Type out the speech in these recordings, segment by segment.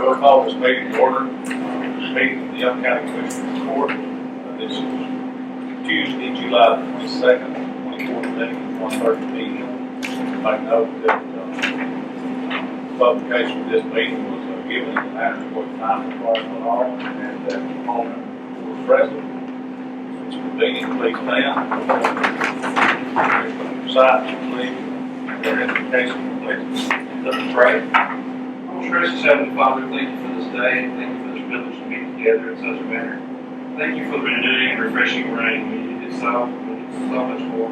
we'll call this meeting to order. This meeting of the Young County Commissioners Court. This is Tuesday, July 22nd, 2014, 1:30 p.m. I note that publication of this meeting was given in the manner of what time required by law, and that the opponent were present. It's convenient, please stand. Silence, please. Their invocation, please. Let us pray. Most gracious Heavenly Father, thank you for this day, and thank you for this privilege to meet together in such a manner. Thank you for the renewing and refreshing rain. We needed so much more.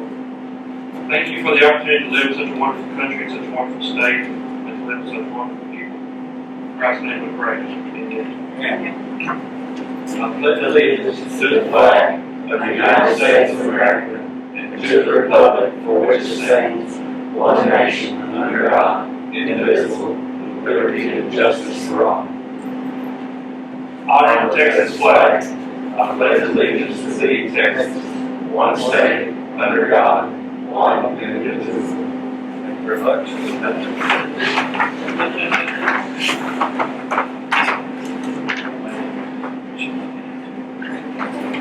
Thank you for the opportunity to live in such a wonderful country, in such a wonderful state, and to live with such wonderful people. In Christ's name we pray. Amen. I pledge allegiance to the flag of the United States of America and to the republic for which it stands, one nation under God, indivisible, with liberty and justice for all. Honor the Texas flag. I pledge allegiance to the Texas, one state, under God, one and indivisible. Thank you very much.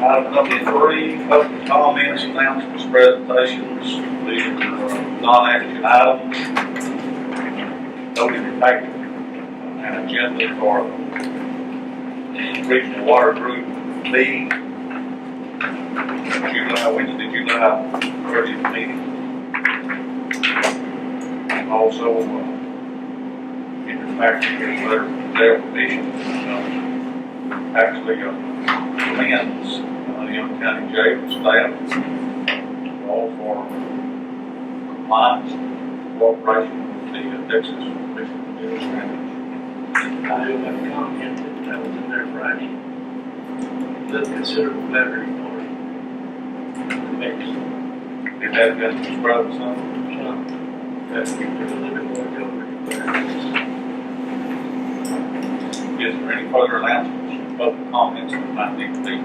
Item number 3, public comments, announcements, presentations. These are non-action items. Noted in paper, an agenda for the Regional Water Group meeting. Wednesday, July 30th meeting. And also, in the package, there's a letter from Dale Bishop, actually commends the Young County Jail staff all for compliance, cooperation with the Texas Commission on Jail Standards. I do have a comment that was in there Friday. Does considerable better for the mix. Did that been described some? That's a little bit more covered. Is there any further announcements, public comments that might need to be?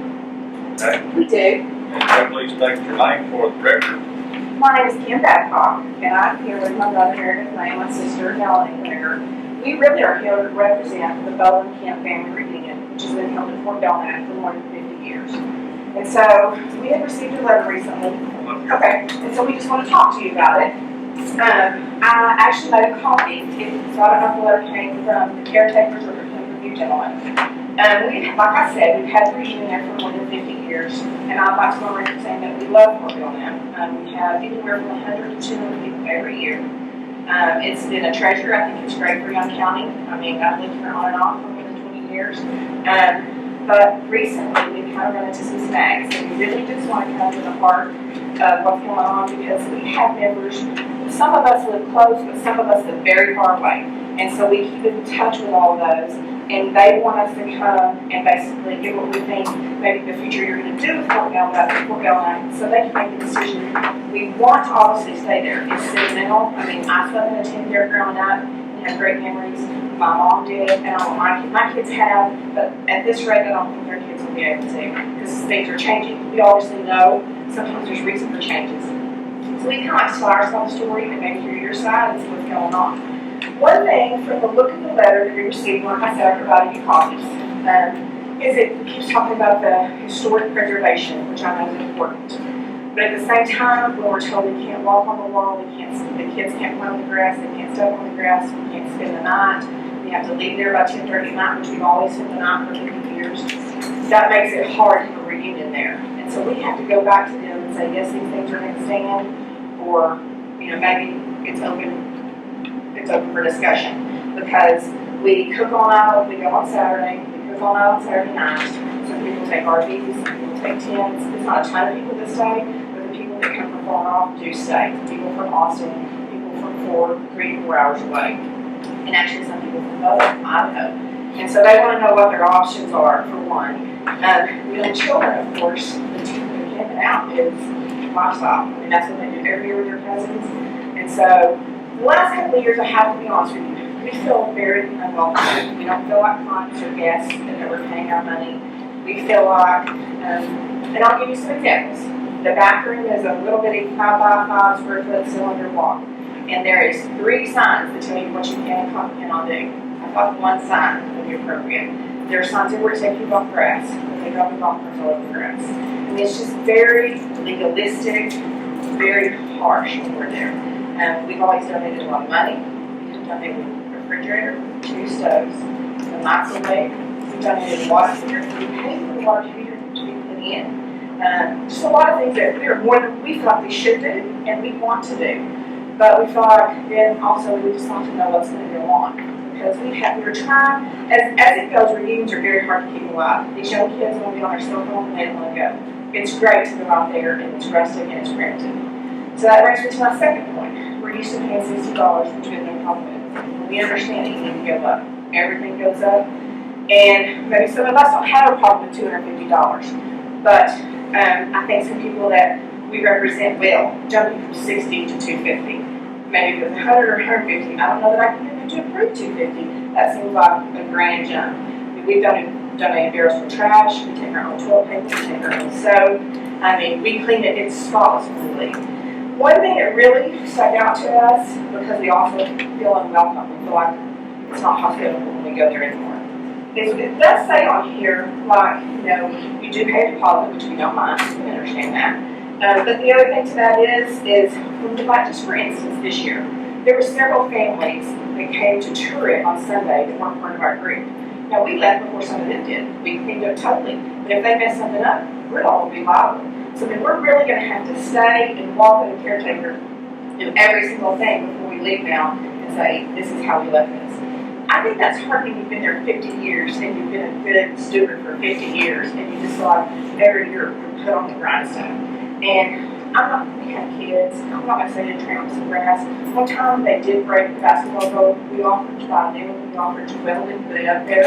Okay. We do. And please state your name for the record. My name is Kim Babcock, and I'm here with my brother Meredith May and my sister Melanie Greger. We really are here to represent the Bowen Kemp Family Reunion, which has been held at Fort Belknap for more than 50 years. And so we have received a letter recently. Okay, and so we just want to talk to you about it. I actually made a copy, so I don't know if the letter came from the caretakers or from you gentlemen. Like I said, we've had the reunion there for more than 50 years, and I'd like to go around saying that we love Fort Belknap. We have anywhere from 100 to 200 people every year. It's been a treasure. I think it's great for Young County. I mean, I've lived here on and off for more than 20 years. But recently, we've kind of run into some snags, and we really just want to come to the heart of what's going on, because we have members. Some of us live close, but some of us live very far away. And so we keep in touch with all of those, and they want us to come and basically do what we think maybe the future you're going to do with Fort Belknap, so they can make the decision. We want to obviously stay there. It's sentimental. I mean, I slept in a tent there growing up and had great memories. My mom did, and all my kids have, but at this rate, I don't think their kids will be able to, because things are changing. We obviously know sometimes there's reason for changes. So we kind of like to tell our story and maybe hear your side and see what's going on. One thing from the look of the letter that we received, like I said, I provided you copies, is it keeps talking about the historic preservation, which I know is important. But at the same time, when we're told we can't walk on the wall, the kids can't play on the grass, they can't step on the grass, we can't spend the night, we have to leave there by 10:30 at night, which we've always spent the night for 50 years. That makes it hard to have a reunion there. And so we have to go back to them and say, yes, these things are going to stand, or maybe it's open for discussion, because we cook all night, we go on Saturday, we cook all night on Saturday night. Some people take RVs, some people take tents. It's not a ton of people that stay, but the people that come from far off do stay. People from Austin, people from 3 to 4 hours away, and actually some people from Idaho. And so they want to know what their options are, for one. With children, of course, the team that are camping out is lifestyle. I mean, that's what they do every year with their cousins. And so the last couple of years, I have to be honest with you, we feel very unwelcome. We don't feel like clients or guests that we're paying our money. We feel like, and I'll give you some examples. The bathroom is a little bitty 5 by 5 square foot cylinder block, and there is 3 signs that tell you what you can and cannot do. I off one sign would be appropriate. There are signs that were taking off grass, but they drop the golf carts all over the grass. I mean, it's just very legalistic, very harsh over there. We've always donated a lot of money. We've donated a refrigerator, 2 stoves, a microwave. We've donated water heater. We paid for the water heater to be put in. Just a lot of things that we are more than we thought we should do and we want to do. But we thought then also we just want to know what's going to go on. Because we were trying, as it goes, reunions are very hard to keep alive. These young kids want to be on their cell phone and they don't want to go. It's great to go out there and it's rustic and it's granted. So that brings me to my second point. We're used to paying $60, which we have no problem with. We understand that you need to go up. Everything goes up. And maybe some of us don't have a problem with $250. But I think some people that we represent will, jumping from 60 to 250. Maybe if it's 100 or 150. I don't know that I can even to approve 250. That seems like a grand jump. We've donated barrels for trash. We take our own toilet paper. We take our own soap. I mean, we clean it. It's spotlessly. One thing that really stuck out to us, because we also feel unwelcome, we feel like it's not hospitable when we go there anymore, is it does say on here, like, you do pay a deposit, which we don't mind. We understand that. But the other thing to that is like just for instance, this year, there were several families that came to tour it on Sunday that weren't part of our group. Now, we left before some of them did. We cleaned up totally. But if they mess something up, we're all going to be liable. So then we're really going to have to stay and walk with the caretaker do every single thing before we leave now and say, this is how we left this. I think that's hard when you've been there 50 years and you've been a good steward for 50 years and you just like every year you're put on the grindstone. And we have kids. I'm not going to say to tramp some grass. One time they did break the basketball goal. We offered to buy new. We offered to weld it, put it up there.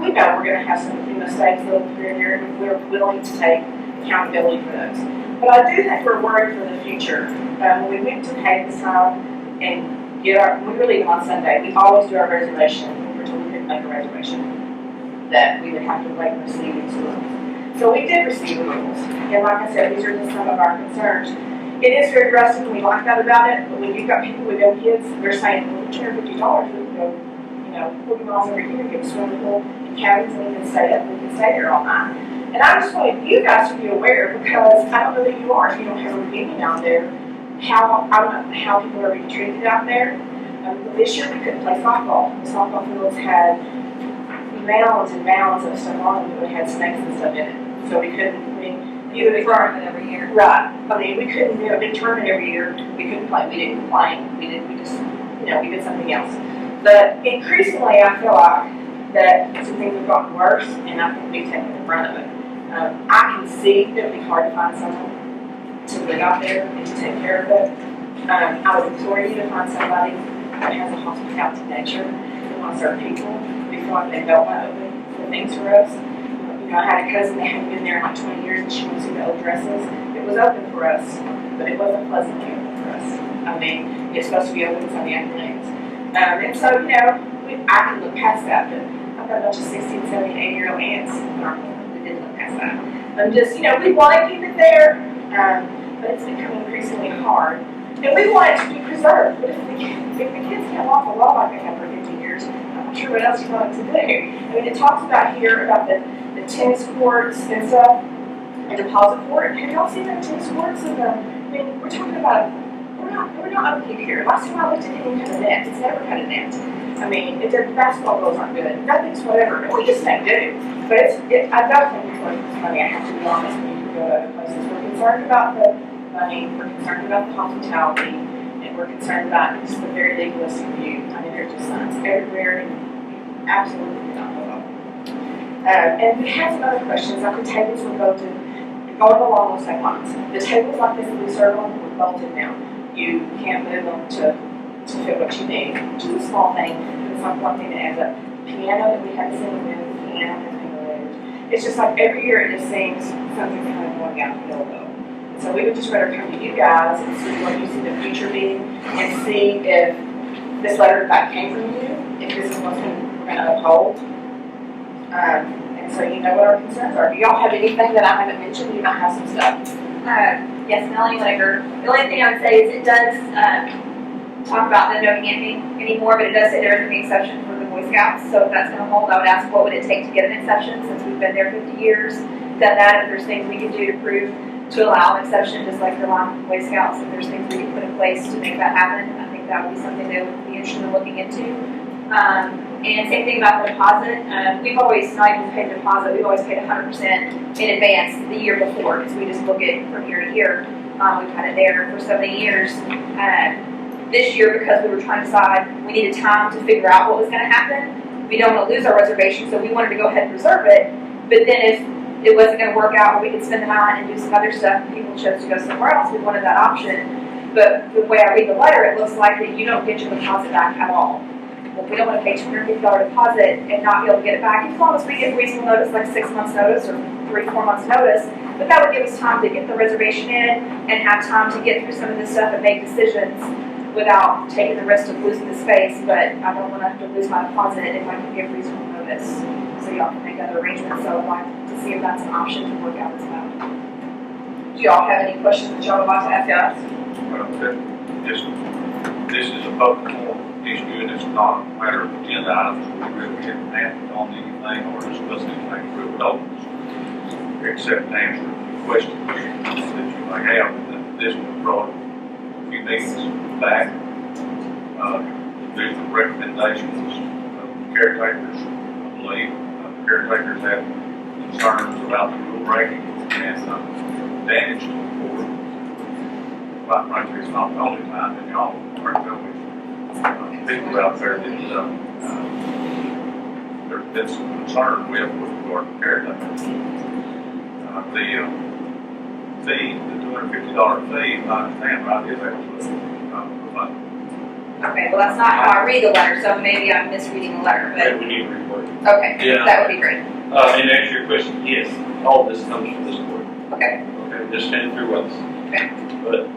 We know we're going to have some mistakes little here and there, and we're willing to take accountability for those. But I do think we're worried for the future. When we went to pay this time and we were leaving on Sunday, we always do our reservation. We were told we couldn't make a reservation, that we would have to wait and receive these rooms. So we did receive the rules. And like I said, these are just some of our concerns. It is very aggressive and we like that about it, but when you've got people with young kids, they're saying, well, $250, we can go, 40 miles over here, get a swimming pool, and cabins, and we can stay up, we can stay there all night. And I just wanted you guys to be aware, because I don't know that you are, if you don't have a reunion out there, I don't know how people are being treated out there. This year we couldn't play softball. The softball fields had mounds and mounds of stuff on them that had snakes and stuff in it. So we couldn't, You would tournament every year. right. We couldn't do a big tournament every year. We couldn't play. We didn't complain. We did something else. But increasingly, I feel like that some things have gotten worse, and I think we've taken the brunt of it. I can see that it would be hard to find someone to live out there and to take care of it. I would implore you to find somebody that has a hospitality nature, that wants our people. We feel like they don't want to open the things for us. I had a cousin that hadn't been there in like 20 years, and she wanted to see the old dresses. It was open for us, but it wasn't pleasantly open for us. It's supposed to be open Sunday afternoons. And so, I can look past that, but I've got a bunch of 16, 17, 8-year-old aunts in our home that didn't look past that. We want to keep it there, but it's becoming increasingly hard. And we want it to be preserved, but if the kids can't walk a law like they have for 50 years, I'm not sure what else you want them to do. It talks about here about the tennis courts and stuff, a deposit court. Have y'all seen the tennis courts? We're talking about, we're not up here. Last time I looked at it, it didn't have a net. It's never had a net. The basketball goals aren't good. Nothing's whatever. And we just make do. But I don't think it's worth money. I have to be honest. We need to go to other places. We're concerned about the money. We're concerned about the hospitality. And we're concerned about just the very legalistic view. There's just signs everywhere. And absolutely do not know about. And we have some other questions, like the tables were bolted, going along those same lines. The tables like this that we serve on were bolted now. You can't move them to fit what you need, which is a small thing, but it's not one thing that adds up. The piano that we had to sing with, the piano has been removed. It's just like every year it just seems something's kind of going out the window. So we would just rather come to you guys and see what you see the future being, and see if this letter that came from you, if this is what's we're going to uphold. And so you know what our concerns are. Do y'all have anything that I haven't mentioned? You might have some stuff. Yes, Melanie Whitaker. The only thing I would say is it does talk about the no camping anymore, but it does say there is an exception for the Boy Scouts, so if that's gonna hold, I would ask what would it take to get an exception, since we've been there 50 years. Done that, if there's things we can do to prove, to allow an exception, just like the line Boy Scouts, if there's things we can put in place to make that happen, I think that would be something they would be interested in looking into. And same thing about the deposit, we've always not even paid a deposit, we've always paid 100% in advance the year before, because we just book it from year to year. We've had it there for so many years. This year, because we were trying to decide, we needed time to figure out what was gonna happen. We don't wanna lose our reservation, so we wanted to go ahead and reserve it. But then if it wasn't gonna work out, or we could spend the night and do some other stuff, and people chose to go somewhere else, we wanted that option. But the way I read the letter, it looks like that you don't get your deposit back at all. Well, we don't wanna pay $250 deposit and not be able to get it back, as long as we give reasonable notice, like 6 months notice, or 3-4 months notice. But that would give us time to get the reservation in, and have time to get through some of this stuff and make decisions without taking the risk of losing the space. But I don't wanna have to lose my deposit if I can give reasonable notice, so y'all can make other arrangements. So I'd like to see if that's an option to work out as well. Do y'all have any questions that y'all would like to ask us? Well, this is a public forum issue, and it's not a matter of agenda items. We really haven't acted on anything or discussed anything real relevant, except to answer questions that you may have. And this was brought a few meetings back. There's the recommendations of the caretakers, I believe. The caretakers have concerns about the rule breaking and damage to the board. Quite frankly, it's not the only time that y'all are going. People out there that there's been some concern with regard to caretakers. The fee, the $250 fee, if I understand right, is actually refunded. Okay, well, that's not how I read the letter, so maybe I'm misreading the letter, Maybe but, we need to reword it. okay, Yeah. that would be great. And to answer your question, yes, all this comes from this board. Okay, Okay, this came through us. Okay. But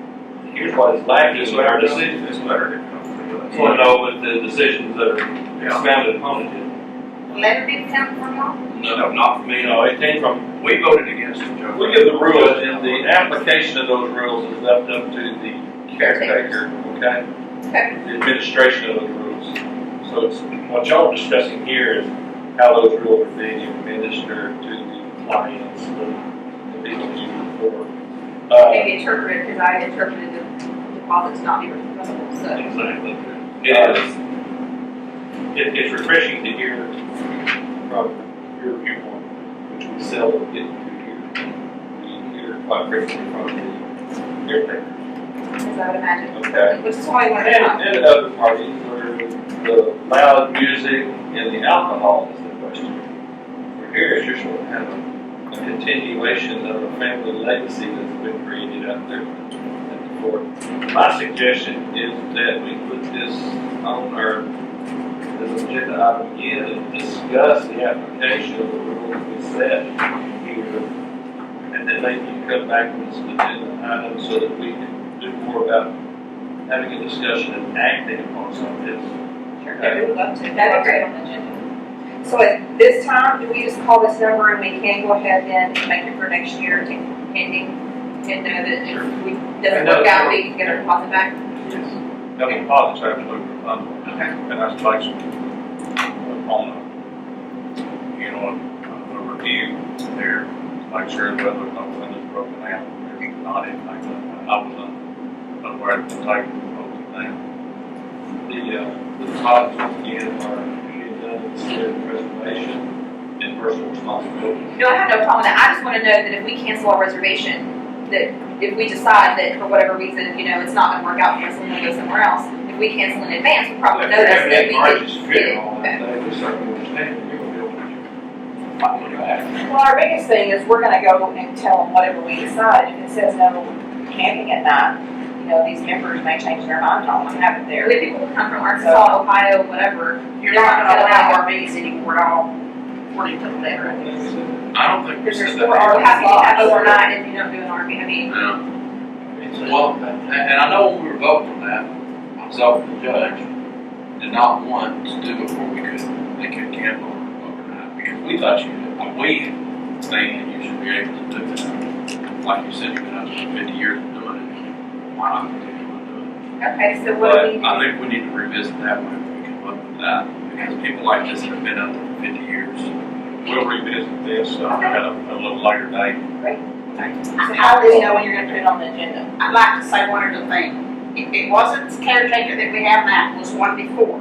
here's what is lacking in our decision. This letter didn't come through us. Well, no, but the decisions that are expounded upon it. letter didn't come from y'all? No, not from me, no, it came from, We voted against it, Joe. we give the rules, and the application of those rules is left up to the caretaker, okay? Okay. The administration of those rules. So it's, what y'all are discussing here is how those rules are being administered to the clients, the people you for. Maybe interpreted, because I interpreted the deposit to not be refundable, so. Exactly. It is. It's refreshing to hear from your viewpoint, which we seldom get to hear. We hear quite frequently from the caretaker. As I would imagine. Okay. Which is why I wanted to know. And other parties where the loud music and the alcohol is the question. For here, it's just sort of have a continuation of a family legacy that's been created out there at the fort. My suggestion is that we put this on our agenda item again and discuss the application of the rules we set here. And then maybe you come back with some agenda items so that we can do more about having a discussion and acting upon some of this. Sure, yeah, we would love to. That'd be great. So at this time, do we just call this number and we can go ahead and make it for next year, pending, and know that if we doesn't work out, we can get our deposit back? Yes. No, the deposit's absolutely refundable. Okay. And that's based upon a review there, to make sure whether or not when it's broken out, there's not anything that I was unaware to take both down. The deposits again are usually done in the spirit of preservation and personal responsibility. No, I have no problem with that. I just want to know that if we cancel our reservation, that if we decide that for whatever reason, it's not going to work out for us and we'll go somewhere else, if we cancel in advance, we probably notice that we margins did. fit all that, they certainly understand that you're going to be able to might look back. Well, our biggest thing is we're gonna go and tell them whatever we decide. If it says no camping at night, these members may change their mind on what happened there. Really, people who come from Arkansas, Ohio, whatever, You're not gonna allow RVs anymore at all. Where do you put them there? I don't think we Because said there's that. four or have to have RVs. overnight if you don't do an RV. I mean, No. Well, and I know when we were voting on that, myself and the judge did not want to do it where they could camp overnight, because we thought we think you should be able to do that. Like you said, you've been up for 50 years of doing it. Why not continue to do it? okay, so what do we But I think we need to revisit that when we come up with that. because people like this that have been up there for 50 years. We'll revisit this at a little later date. So how do we know when you're gonna put it on the agenda? I'd like to say one other thing. If it wasn't the caretaker that we have now, it was one before,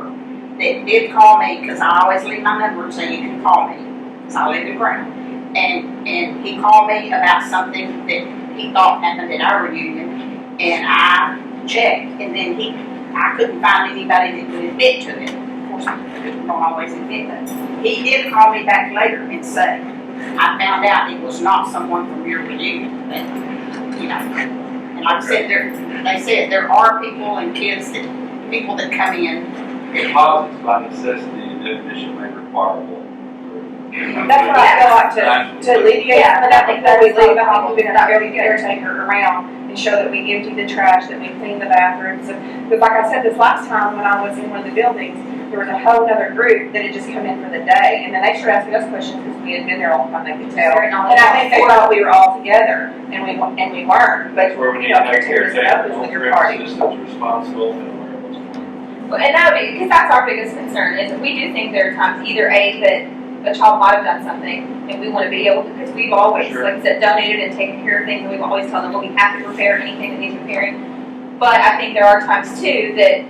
that did call me, because I always leave my number so you can call me, because I live in Graham. And he called me about something that he thought happened at our reunion, and I checked, and then I couldn't find anybody that would admit to it. Of course, I don't always admit that. He did call me back later and say, I found out it was not someone from your reunion, but, you know. And like I said, they said there are people and kids people that come in. Deposits by necessity and definition may require one. That's what I feel like to alleviate some of that before we leave, I think we've got every caretaker around and show that we empty the trash, that we clean the bathrooms. But like I said, this last time when I was in one of the buildings, there was a whole other group that had just come in for the day, and then they started asking us questions because we had been there all the time, they could tell. And I think they thought we were all together, and we weren't, but, That's where we need you know, to have caretaker doesn't know who's with your party. systems responsible and aware of what's going on. Well, and that would be, because that's our biggest concern, is that we do think there are times either that a child might have done something, and we want to be able to, because we've always, Sure. like I said, donated and taken care of things, and we've always told them we'll be happy to repair anything that needs repairing. But I think there are times too that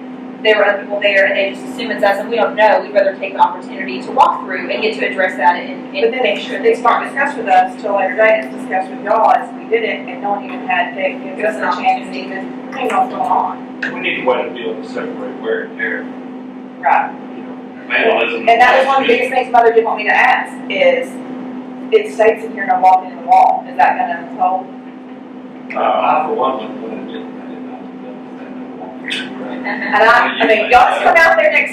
there were other people there and they just assume it's us and we don't know. We'd rather take the opportunity to walk through and get to address that and But then make sure it's not discussed with us till a later date, it's discussed with y'all as we did it, and no one even had to give us a chance to even think what's going on. We need a way to be able to separate wear and tear, Right. vandalism. And that was one of the biggest things Mother did want me to ask, is, it states in here, no walking in the wall, is that gonna hold? I, for one, would put it in, I did not do And I mean, y'all just come out there that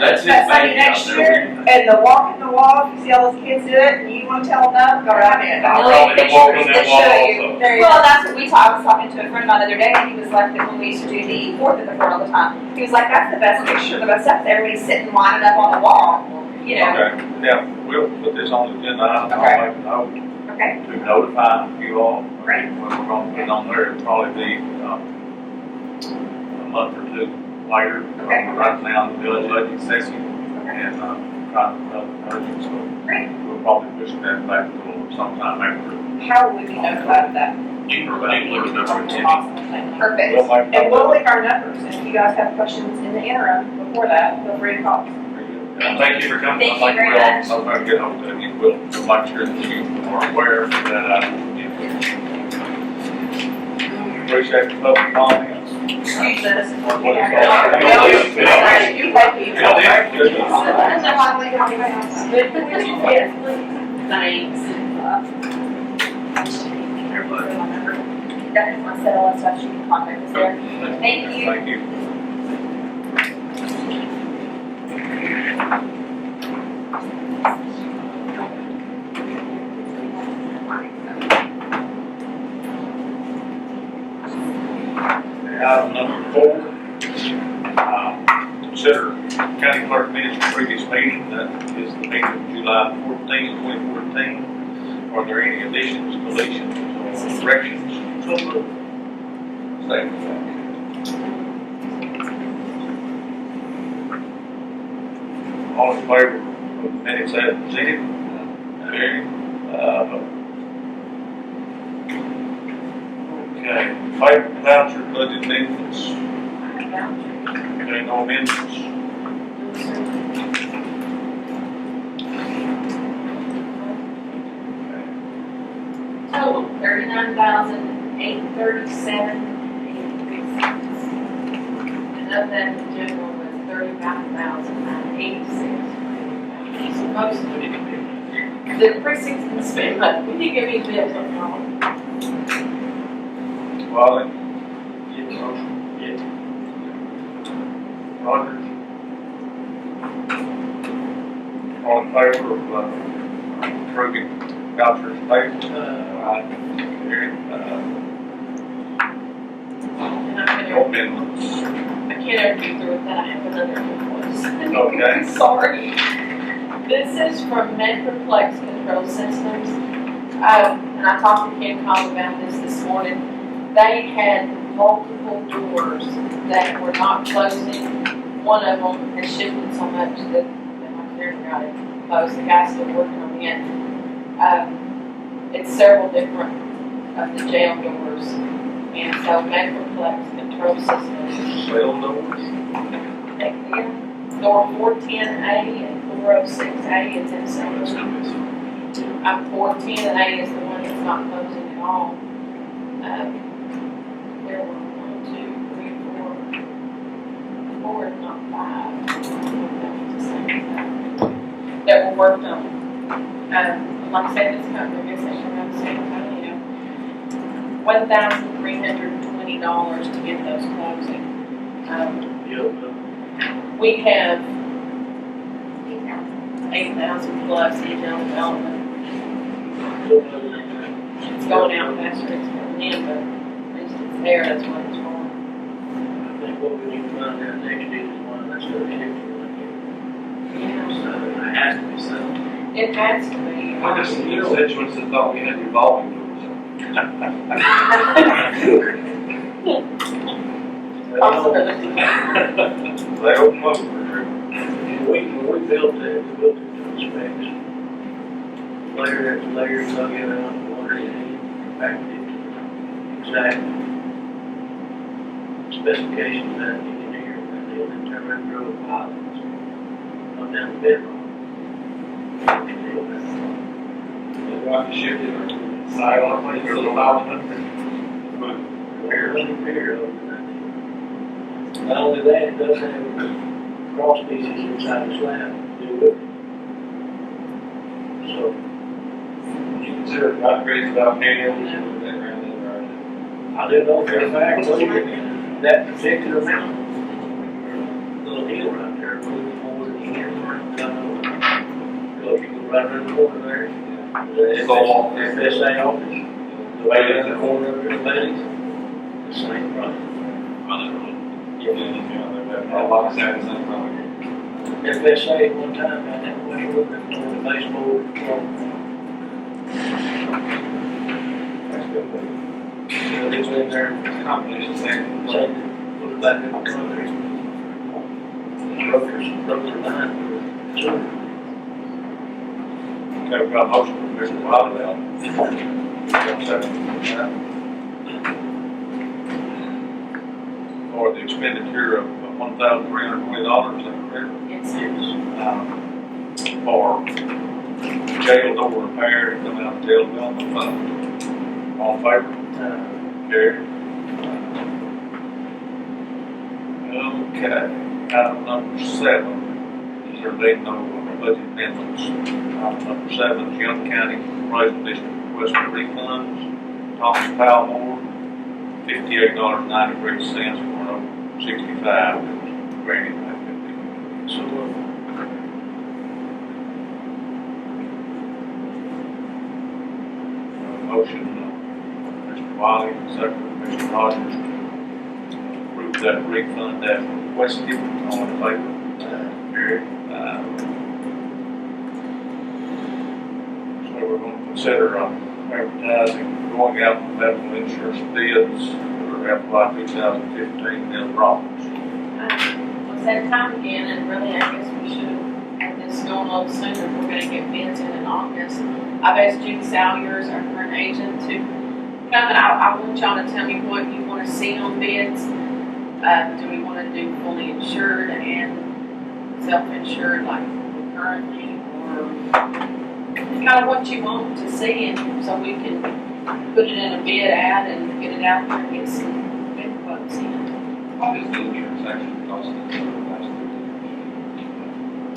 That's it, Sunday man, next out year, there. and the walk in the wall, if you see all those kids do it, and you wanna tell them no, go right ahead. I'll probably walk on that wall also. Well, that's what we talked. I was talking to a friend of mine the other day, and he was like, that when we used to do the 4th of the 4th all the time, he was like, that's the best picture, the best stuff. Everybody's sitting lining up on the wall, you know. Okay, yeah, we'll put this on the agenda, I'll make a note Okay. to notify you all. Great. When we're gonna put it on there, it'll probably be, a month or two later. Okay. Right now, the village budget session, and, trying to urgent, so. Great. We'll probably push that back to sometime after. How would we be notified of that? You can remember attending. Awesome. Perfect. We'll make- And we'll leave our numbers, and if you guys have questions in the interim before that, feel free to call. Thank you for coming. Thank you very much. I'm gonna get hold of you, we'll make sure that you are aware that, appreciate the public comments. Excuse us. What is that? You thank you. Definitely want to set all that stuff, you can contact us there. Thank you. Thank you. Item number 4, consider county clerk minutes of previous meeting, that is the meeting of July 14, 2014. Are there any additions, deletions, or corrections? Statement. All in favor of the minutes as presented? Carried. Okay, payment voucher budget amendments. Okay, no amendments. Total, $39,837.86. And of that, the general was $35,986. Most of it, the precincts can spend money. When you give me bills, I'm wrong. Wiley, Yes. Yes. Rogers. All in favor of approving vouchers paid? Carried. And No I amendments. can't ever get through with that. I have another invoice. Okay. Sorry. This is from Metroplex Control Systems. And I talked to Ken Cobb about this morning. They had multiple doors that were not closing. One of them has shifted so much that out at Post, the guy's still working on it. It's several different of the jail doors, and so Metroplex control systems. Cell doors. Door 410A and 406A is in cell doors. 410A is the one that's not closing at all. There were 1, 2, 3, 4, 4 if not 5. That were worked on. Like I said, this company, I guess they come around San Antonio. $1,320 to get those closing. We have 8,000 plus in development. It's going out faster, it's coming in, but at least it's there, that's what it's for. I think what we need to find out next is one that's gonna be here. So it has to be something. It has to be. I just, constituents that thought we had revolving doors. Possibility. They open up for And when we built that, we built it to the specs. Layer after layer, dug it out, water it in, packed it to exact specifications that the engineer, and they only turn around and drove pilots. Come down the bedrock. The rocket ship did our side on the plane, little 500. Repair over that. Not only that, it does have cross pieces inside the slab to do with it. So, Would you consider upgrades about handles and that around there? I do know for a fact, that particular mountain, little hill right there, moving over the end, so you go right around the corner there. The FSA office, the way in the corner of the Bailey's, the same problem. A lot of sounds and probably. FSA one time had that much work on the baseball. That's good. So they went in there, Combination thing. put it back in the country. Broke their line. So, Okay, we've got a motion from Mr. Wiley. Second. For the expenditure of $1,320, is that correct? It's, For jail door repair to come out of jail development fund. All in favor? Carried. Okay, item number 7, there being no budget amendments. Item number 7 is Young County Appraisal District requesting refunds. Thomas Powell, $58.93 for an over 65, that was granted back at the, motion, Mr. Wiley, second, Mr. Rogers, approve that refund as requested. All in favor? Carried. So we're going to consider advertising, going out for medical insurance bids for FY 2015 in Roberts. It's that time again, and really, I guess we should have this going a little sooner if we're gonna get bids in August. I've asked Judy Salyers, our current agent, to come, and I want y'all to tell me what you wanna see on bids. Do we wanna do fully insured and self-insured like we currently, or kind of what you want to see, and so we can put it in a bid ad and get it out there and get some bid quotes in. What is the insurance actually costing for the last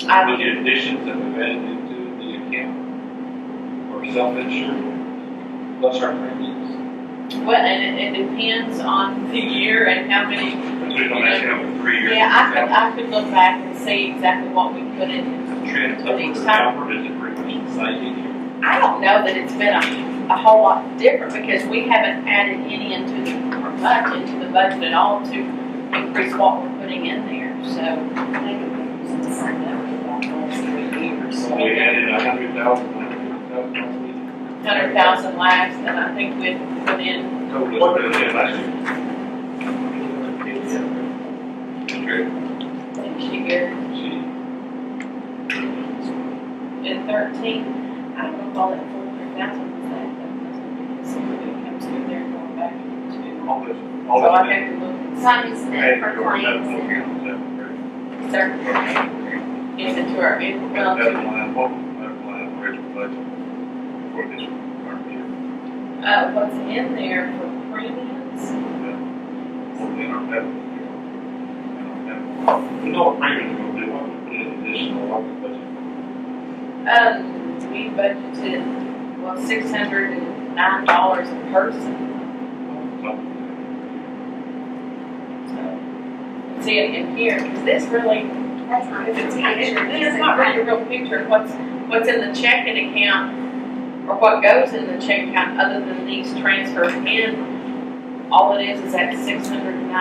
3 years? I With the additions that we've added into the account for self-insured, plus our premiums. Well, and it depends on the year and how many. Because we don't actually have a 3 year. Yeah, I could look back and see exactly what we put in. Trend But each upward or time- downward, is it pretty much the same each year? I don't know that it's been a whole lot different because we haven't added any into the budget at all to increase what we're putting in there, so. I think it was the same number about those 3 years. So we added 100,000, 100,000 last, and I think we'd put in, total is what we did last year. Carried. and she good. 13, I don't know if all that 400,000 was that, but some of it comes through there and going back into. All this, So all I this. have to look Some is spent for Your claims medical and accounts, certain into our, well, medical to, line, what was the medical line original budget for this current year? what's in there for premiums. What was in our medical? We know what premiums are gonna be, what we put in additional, what we budget. We budgeted, well, $609 a person. So, see it in here, because this really, that's not. it's not really a real picture of what's in the checking account, or what goes in the checking account, other than these transfers in. All it is that $609 per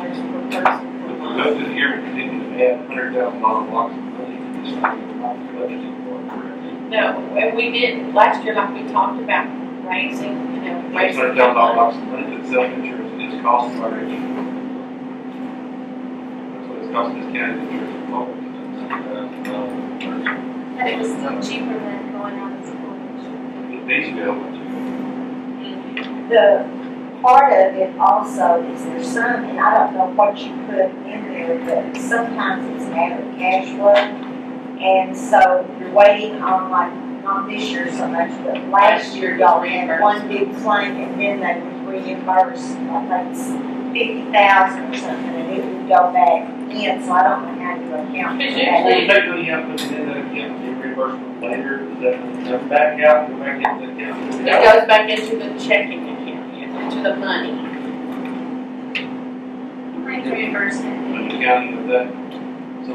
person per But month. those in here continue to add $100,000 blocks of money to this thing, not budgeting for it, correct? No, and we did, last year, like we talked about, raising, raising. $600,000 blocks of money to self-insurance is costing our rich. That's what it's costing this county insurance forward. But it was still cheaper than going out as a corporation. It needs to be able to. The part of it also is there's some, and I don't know what you put in there, but sometimes it's a matter of cash flow. And so you're waiting on, like, not this year so much, but last year y'all had one big claim and then they would reimburse, I think it's 50,000 or something, and it would go back in, so I don't know how you account for It's So that. you take money out, put it in that account, get reimbursement later, does that come back out, go back into the account? It goes back into the checking account, into the money. Claims reimbursement. And the county of that, so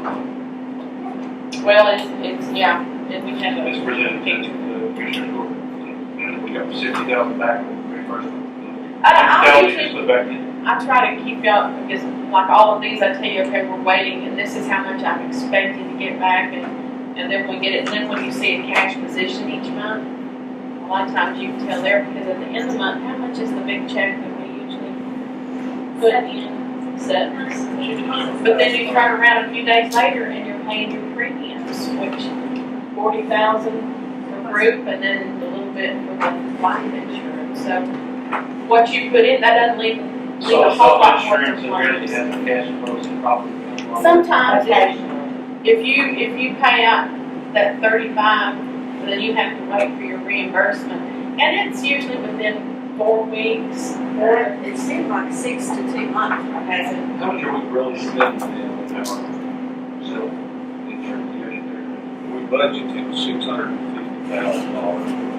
Well, it's, yeah, and we have a. it's presented to the commissioner's court. And we got 60,000 back with reimbursement. I Tell you usually, to put back in. I try to keep y'all, because like all of these, I tell you, okay, we're waiting, and this is how much I'm expecting to get back, and then we get it, and then when you see a cash position each month, a lot of times you can tell there, because at the end of the month, how much is the big check that we usually put in? Sevens. But then you turn around a few days later and you're paying your premiums, which 40,000 for group and then a little bit for the life insurance. So what you put in, that doesn't leave a So whole lot more self-insurance to and really claims. has the cash flows and probably. Sometimes Occasionally. if you pay out that 35, then you have to wait for your reimbursement. And it's usually within 4 weeks. It seemed like 6 to 2 months, has it? How much are we really spending on our self-insurance unit there? We budgeted $650,000.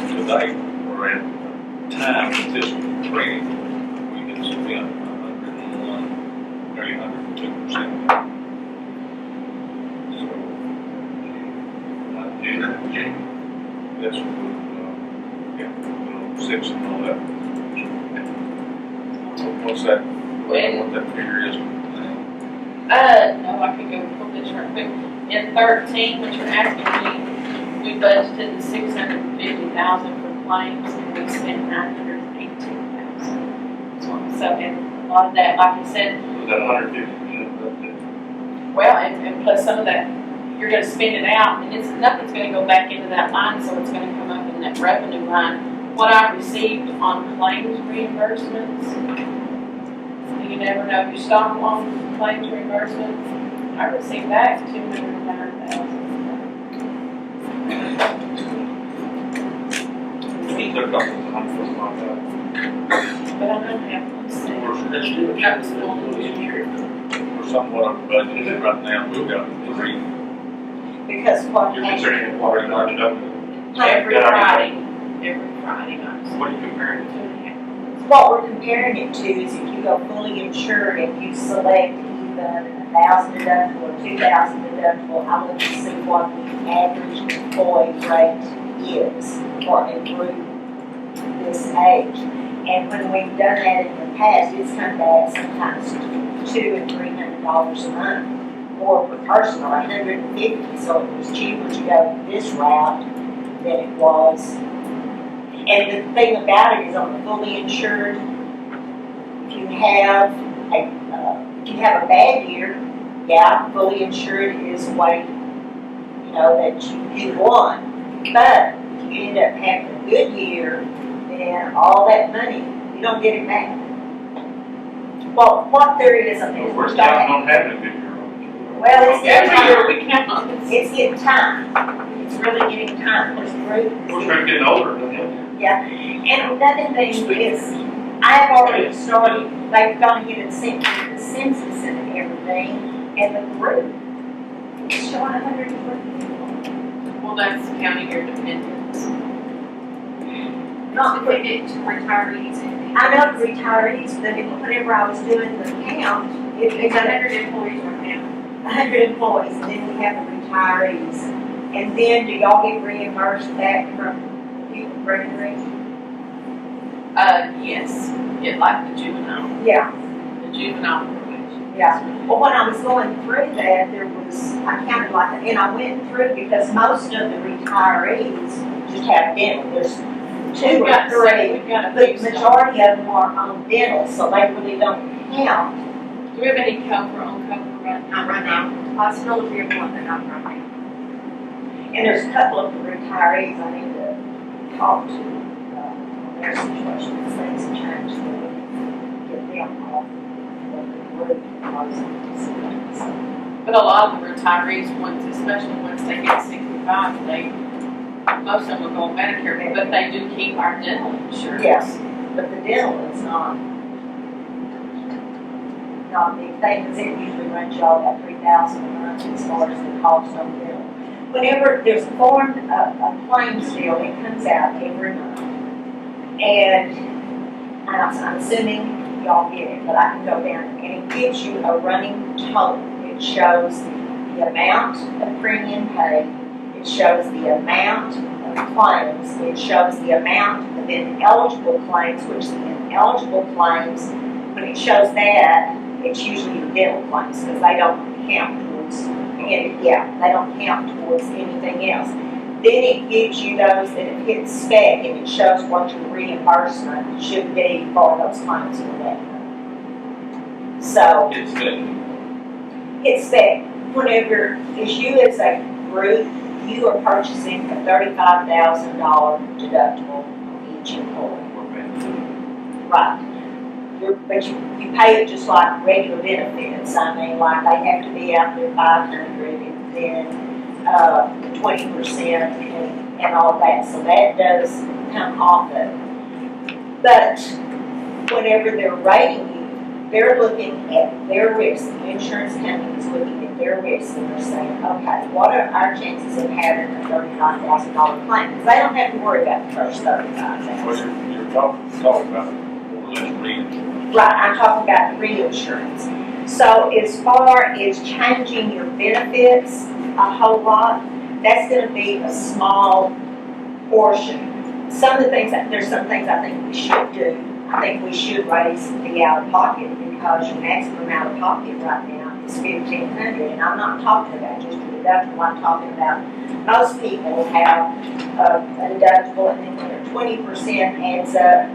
Today, we're at time of this training, we can spend 101, nearly 102%. That's what, yeah, 6 and all that. So what's that, what that figure is? No, I could go pull this right quick. In 13, what you're asking me, we budgeted the 650,000 for claims, and we spent 918,000. So, and a lot of that, like you said, Was that 150%? well, and plus some of that, you're gonna spend it out, and nothing's gonna go back into that line, so it's gonna come up in that revenue line. What I received on claims reimbursements, you never know, you stop on claims reimbursement, I received back 209,000. He took off the 100 like that. But I don't have, let's see. Let's do it. That was the one that was here. We're somewhat of a budget right now, we've got 3. Because what You're happens, considering it part of our deductible. Every Yeah. Friday, I'm What are you comparing it to? what we're comparing it to is if you go fully insured and you select either 1,000 deductible or 2,000 deductible, I look to see what the average employee rate is for a group this age. And when we've done that in the past, it's come back sometimes $200 and $300 a month more per person, or 150. So it was cheaper to go this route than it was. And the thing about it is on the fully insured, if you have a bad year, Yeah, fully insured is way, you know, that you won. But if you end up having a good year, then all that money, you don't get it back. Well, what there is, I mean, We're counting on having a good year. well, it's Every getting year time. we count on this. It's getting time. It's really getting time. It's great. We're trying to get older than him. And another thing is, I've already started, they've gone ahead and sent me the census and everything, and the group is showing 120 people. Well, that's counting your dependents. Not for, Dependent retirees and. I know the retirees, but whenever I was doing the count, It's it's 100 employees right now. 100 employees, and then we have the retirees. And then do y'all get reimbursed back from people bringing rent? Yes, yeah, like the juvenile, Yeah. the juvenile probation. Yeah, well, when I was going through that, there was, I counted like, and I went through because most of the retirees just have dental. There's two We've or got three, we've got a but few the stuff. majority of them are on dental, so they really don't count. Do we have any cover on cover right now? Not right now. Hospital will be one that I'm running. And there's a couple of the retirees I need to talk to, on their situation, because things have changed, so we can get them off of the group, so. But a lot of the retirees, once, especially once they get 65, most of them will go on Medicare, but they do keep our dental insurance. Yes. But the dental is not a big thing, because it usually runs y'all about $3,000 a month as far as the cost on dental. Whenever there's a form, a claims bill, it comes out every month. And I'm assuming y'all get it, but I can go down, and it gives you a running total. It shows the amount of premium paid, it shows the amount of claims, it shows the amount of ineligible claims, which the ineligible claims, when it shows that, it's usually your dental claims, because they don't count towards, they don't count towards anything else. Then it gives you those that have hit spec, and it shows what your reimbursement should be for those claims for that month. So, It's good. it's spec. Whenever, as you as a group, you are purchasing a $35,000 deductible on each employee. We're paying. Right. But you pay it just like regular benefits. I mean, like they have to be out there 500 and then 20% and all that. So that does come off of it. But whenever they're rating you, they're looking at their risk. The insurance company is looking at their risk and they're saying, okay, what are our chances of having a $35,000 claim? Because they don't have to worry about the first $35,000. Well, you're talking about more or less reinsurance. Right, I'm talking about reinsurance. So as far as changing your benefits a whole lot, that's gonna be a small portion. Some of the things, there's some things I think we should do. I think we should raise the out-of-pocket because your maximum out-of-pocket right now is $1,500. And I'm not talking about just your deductible, I'm talking about most people have a deductible and then when their 20% adds up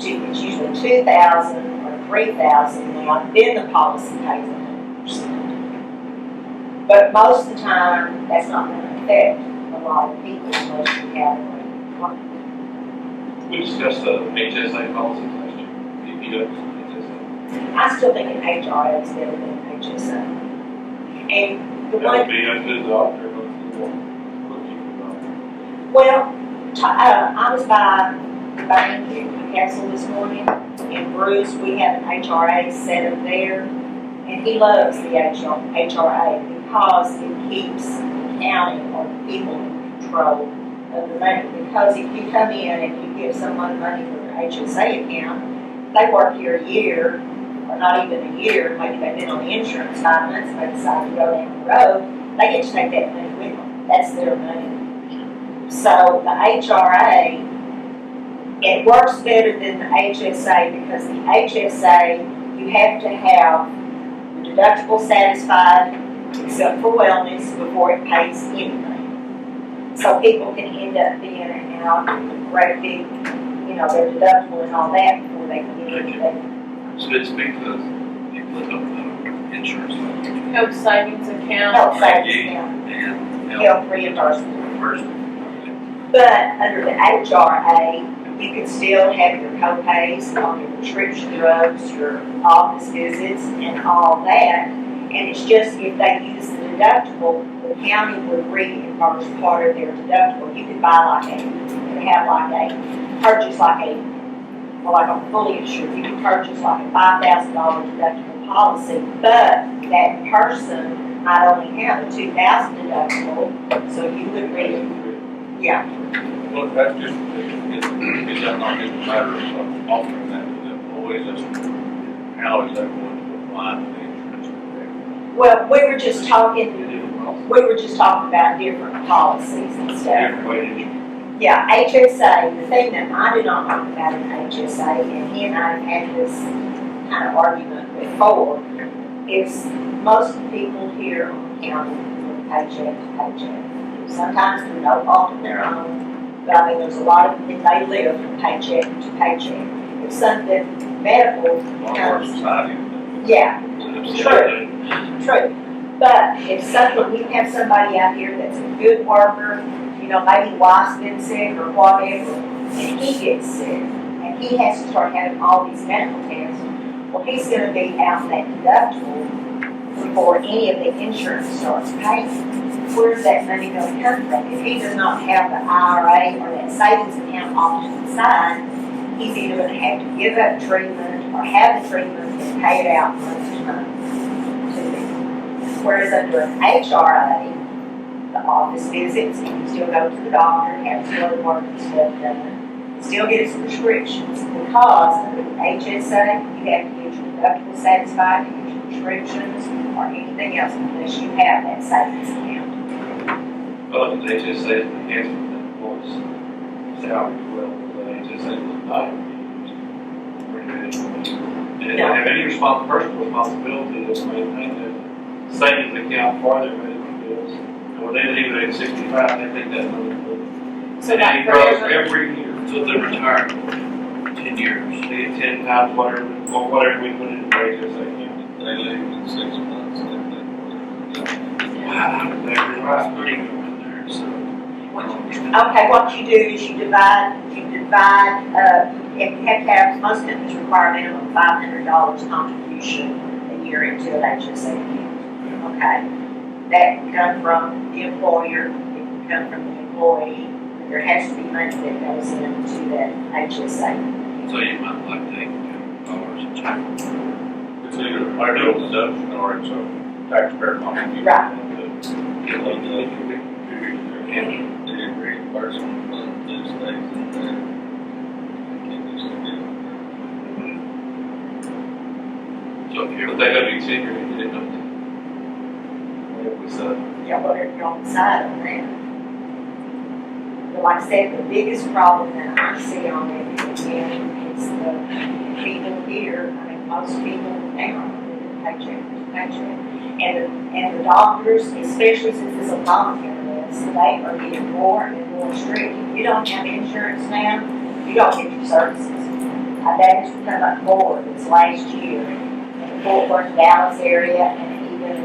to, it's usually $2,000 or $3,000 now, then the policy pays 100%. But most of the time, that's not going to affect a lot of people unless you have one. We discussed the HSA policy last year. HSA. I still think an HRA is better than an HSA. And the That would one, be up to the doctor, but what you can well, I was by the bank in Newcastle this morning, and Bruce, we have an HRA set up there, and he loves the HRA because it keeps the county or the people in control of the money. Because if you come in and you give someone money for their HSA account, they work here a year, or not even a year, maybe they've been on the insurance 5 months, and they decide to go down the road, they get to take that money with them. That's their money. So the HRA, it works better than the HSA because the HSA, you have to have your deductible satisfied except for wellness before it pays anything. So people can end up being out with great big, their deductible and all that before they can get anything. So to speak to those people that don't know, insurance company. Health savings account. Health savings Maggie account, and health reimbursement. first. But under the HRA, you can still have your co-pays on your prescription drugs, your office visits, and all that. And it's just if they use the deductible, the county would reimburse part of their deductible. You could buy like purchase like a fully insured, you could purchase like a $5,000 deductible policy, but that person might only have a $2,000 deductible, so you would yeah. Well, that's just, is that not just a matter of offering that to the employees? How is that going to apply to the insurance? Well, we were just talking about different policies and stuff. Different way to issue. Yeah, HSA, the thing that I do not like about an HSA, and he and I have had this kind of argument before, is most people here on the county live paycheck to paycheck. Sometimes through no fault of their own, but I mean, there's a lot of, they live from paycheck to paycheck. If something medical A lot of our comes, society. yeah, Absolutely. true. But if something, we have somebody out here that's a good worker, you know, maybe wife's been sick or whatever, and he gets sick, and he has to start having all these medical tests, well, he's gonna be out that deductible before any of the insurance starts paying. Where's that money gonna come from? If he does not have the IRA or that savings account off to the side, he's either gonna have to give up treatment or have the treatment and pay it out month to month to them. Whereas under an HRA, the office visits, he can still go to the doctor, have his blood work and stuff done, still get his prescriptions, because under the HSA, you have to get your deductible satisfied, to get your prescriptions, or anything else unless you have that savings account. Well, the HSA is enhancement that employs salary as well, the HSA was not used. And they have any personal responsibility to maintain the savings account for their medical bills. And when they leave it at 65, they take that money. So And that it grows forever, every year. So they retire 10 years. They get 10 times whatever we put in the HSA account. They leave in 6 months, Wow, that's pretty good right there, so. Okay, what you do is you divide, if you have to have, most companies require a minimum $500 contribution a year into an HSA account. Okay, that can come from the employer, it can come from the employee, but there has to be money that goes into that HSA. So you might like take $2 a check. It's either a payroll deduction or it's a taxpayer contribution. Right. Get a little bit. They reimburse them for those things in there. So if you're, But they gotta be senior, you didn't know. It was, Yeah, whatever you're on the side on that. But like I said, the biggest problem that I see on it again is the people here, I mean, most people now live paycheck to paycheck. And the doctors, especially since it's a voluntary list, they are getting more and more strict. If you don't have insurance now, you don't get your services. That has become up more this last year in the Fort Worth, Dallas area, and even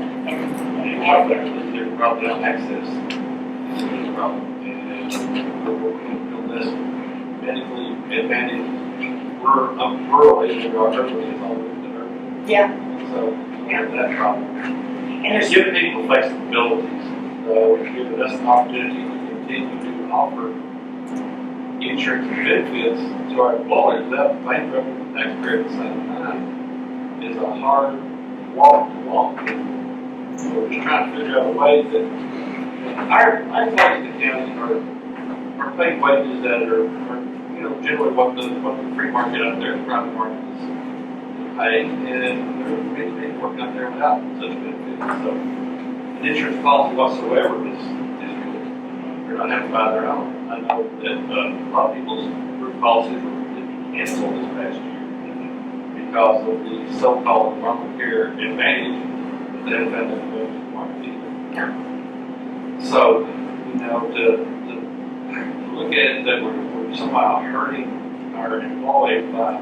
in Abilene. There's probably on access. This is a problem. And we're working on this medically advantaged. I'm rural, and our urban is all over the urban. Yeah, So we have that problem. and there's, Give people flexibilities. We're giving us an opportunity to continue to offer insurance and benefits to our employees without bankrupting the taxpayer at the same time is a hard walk to walk. And so we're just trying to figure out a way that our employees in the county are paying wages that are generally what the free market out there, the private market is paying, and there are many people working out there without such benefits. So an insurance policy whatsoever is good. They're not having to buy their own. I know that a lot of people's group policies were canceled this past year because of the so-called Obamacare advantage that they haven't found that in the market either. So, to look at it that we're somehow hurting our employees by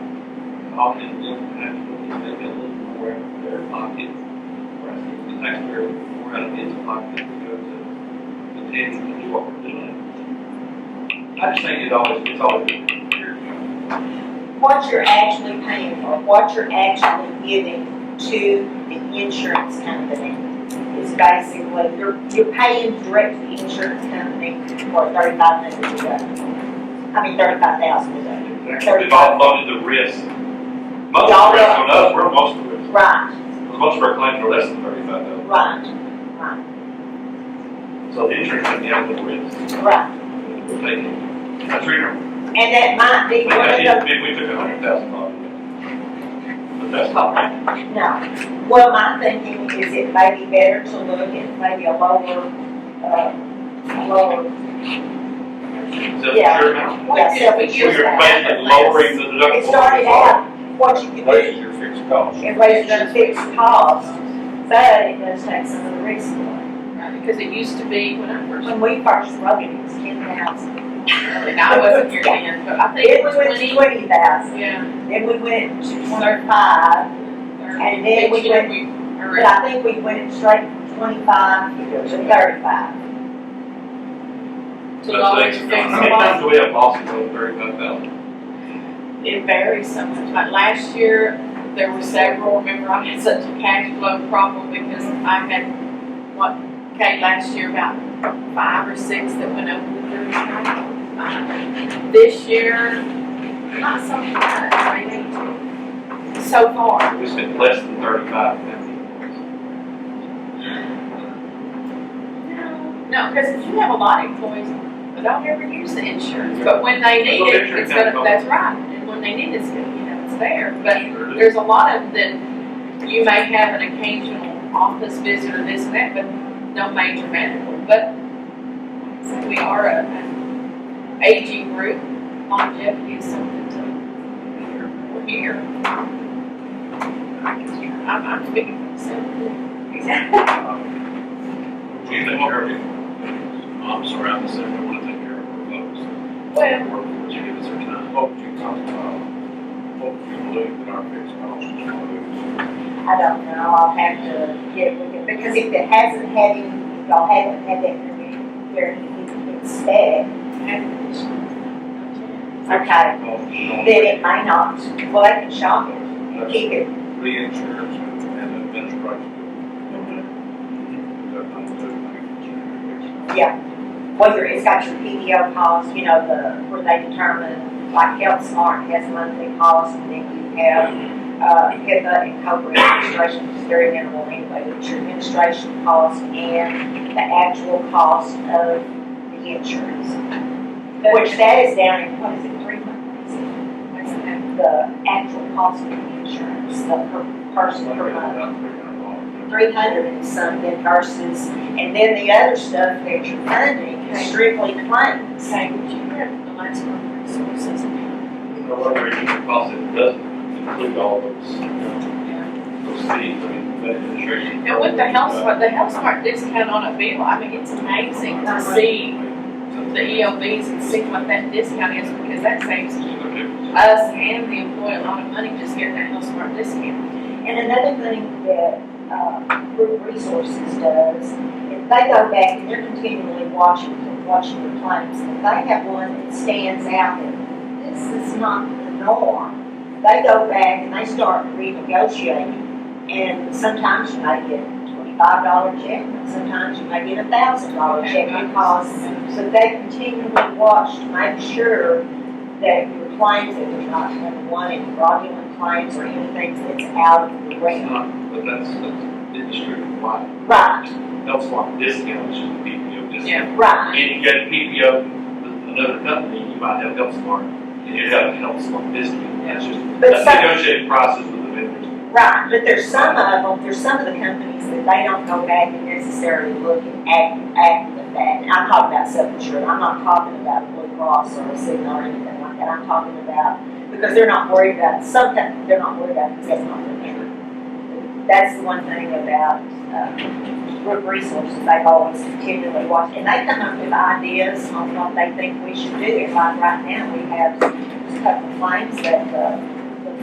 causing them to have to make a little more out of their pocket the taxpayer, we're out of his pocket to go to continue to do what we're doing. I just think it's always good. What you're actually paying for, what you're actually giving to the insurance company is basically, you're paying direct to the insurance company for 3,500 deductible. I mean, 35,000 deductible. We've all loaded the risk. Most of the risk on us, we're most of the risk. Right, Because most of our claims are less than 35,000. right, So the insurance company has no risk. right. We're taking, that's reasonable. And that might be one of the, If we took $100,000. But that's not right. no. Well, my thinking is it may be better to look at maybe a lower, Yeah. Sure amount. yeah, So self-insurance. you're basically lowering the deductible. It started out, what you could Raises do, your fixed cost. it raises your fixed cost, but it does take some of the risk away. Right, because it used to be when I first, When we first wrote it, it was 10,000. and I wasn't here then, but I think Then we went to 20,000, yeah. then we went to 25, And then we Next year went- are but I think we went straight from 25 to 35. to lower your How fixed many cost. times do we have losses over 35,000? It varies so much. Like last year, there were several. Remember, I had such a cash flow problem because I had, last year about 5 or 6 that went over the 35. This year, not so much, maybe. So far. We spent less than 35. No, because you have a lot of employees that don't ever use the insurance, but when they need Well, it, insurance it's gonna, comes that's right. And when they need it, it's there. But Sure is. there's a lot of them that you may have an occasional office visit or this and that, but no major medical. But so we are an aging group. Longevity is something to we're here. I'm speaking for myself. You think you're I'm surrounded, so we want to take care of our folks. Well, Workforce, give us our time. What would you talk about? What would you believe that our fixed cost is going to lose? I don't know, I'll have to get with it, because if it hasn't had any, if y'all haven't had that where you can expect, okay, then it may not, well, they can shop it, keep it. Reinsurance and administration. Is that not good? Yeah, well, it's got your PPO costs, you know, where they determine, like Health Smart has monthly costs, and then you have, HIPAA and COBRA administration, which is very minimal anyway, but your administration cost and the actual cost of the insurance. Which that is down in, what is it, 3 months? The actual cost of the insurance, the per person per month. 300 and something versus, and then the other stuff that you're funding is strictly claims. Okay, would you have the last one resources? For whatever reason, the cost it doesn't include all those fees, I mean, that administration. And with the Health Smart discount on a bill, I mean, it's amazing to see the EOBs and see what that discount is, because that saves us and the employee a lot of money just getting that Health Smart discount. And another thing that Group Resources does, if they go back and they're continually watching your claims, and if they have one that stands out that this is not the norm, they go back and they start renegotiating, and sometimes you may get a $25 check, and sometimes you may get a $1,000 check, because, so they continually watch to make sure that your claims, that there's not any fraudulent claims or anything that's out of the It's realm. not, but that's industry wide. Right, Health Smart discount is just a PPO discount. right. And you get a PPO with another company, you might have Health Smart, and you have a Health Smart discount. That's just, But that's some- negotiating process with the vendors. Right, but there's some of the companies that they don't go back and necessarily look at that. And I'm talking about self-insured, I'm not talking about Blue Cross or a Cigna or anything like that, I'm talking about, because they're not worried about, sometimes they're not worried about it because that's not their insurance. That's the one thing about, Group Resources, they've always continually watched, and they come up with ideas on what they think we should do. And like right now, we have a couple of claims that the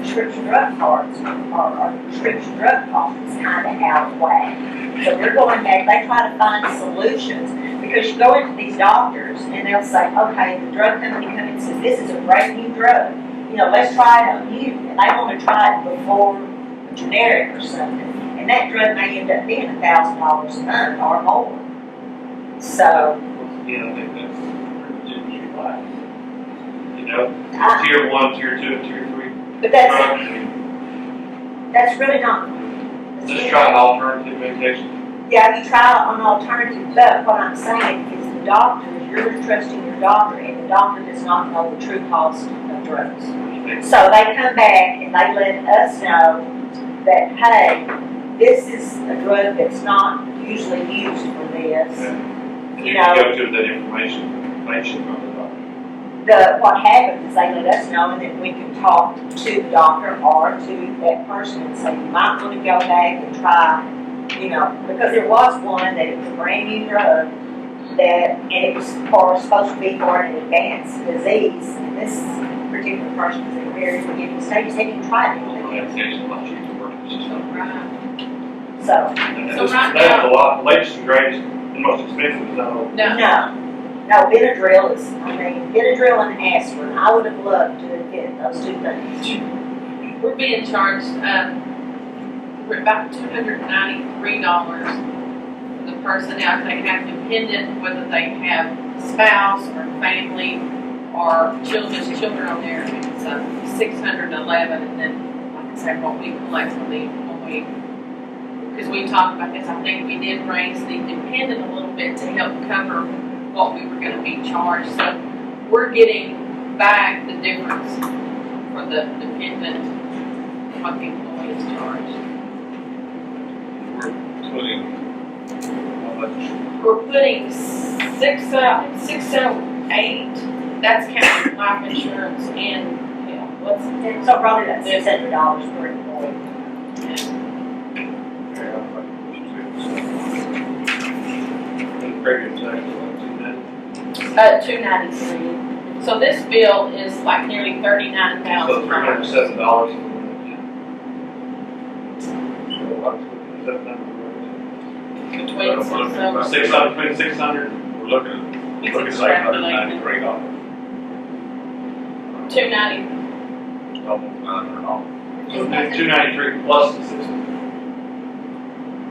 prescription drug cards or prescription drug costs is kind of out of whack. So they're going back, they try to find solutions, because you go into these doctors and they'll say, okay, the drug company comes and says, this is a great new drug, you know, let's try it on you, and they want to try it before a generic or something, and that drug may end up being $1,000 a month or more. So, Again, I think that's pretty wise. You know, I, tier 1, tier 2, and tier 3 but drugs. that's really not. Just try an alternative medication. Yeah, you try an alternative, but what I'm saying is the doctors, you're trusting your doctor, and the doctor does not know the true cost of drugs. So they come back and they let us know that, hey, this is a drug that's not usually used for this. You know. go to that information from the doctor. What happens is they let us know, and then we can talk to the doctor or to that person and say, you might want to go back and try, you know, because there was one that it was a brand new drug and it was supposed to be for an advanced disease, and this particular person was in a very beginning stage, they didn't try anything. Medication, like you can work with system. Right. So, So right They have now- a lot, the latest and greatest, and most expensive is all. no, Benadryl is, Benadryl and aspirin, I would have loved to get those two things. We're being charged, we're about $293 for the person. Now, if they have dependent, whether they have spouse or family or children on there, it's $611. And then, like I said, what we collect because we talked about this, I think we did raise the dependent a little bit to help cover what we were going to be charged. So we're getting back the difference for the dependent, what the employee is charged. We're putting, how much? We're putting 608, that's counting life insurance and, what's, So probably that's $600 per employee. Yeah, how much The previous tax, 293. So this bill is like nearly so $39,000. $307. Between, so 600, between 600. we're looking at, it's looking at $893, $290. almost $900. 293 plus the 600.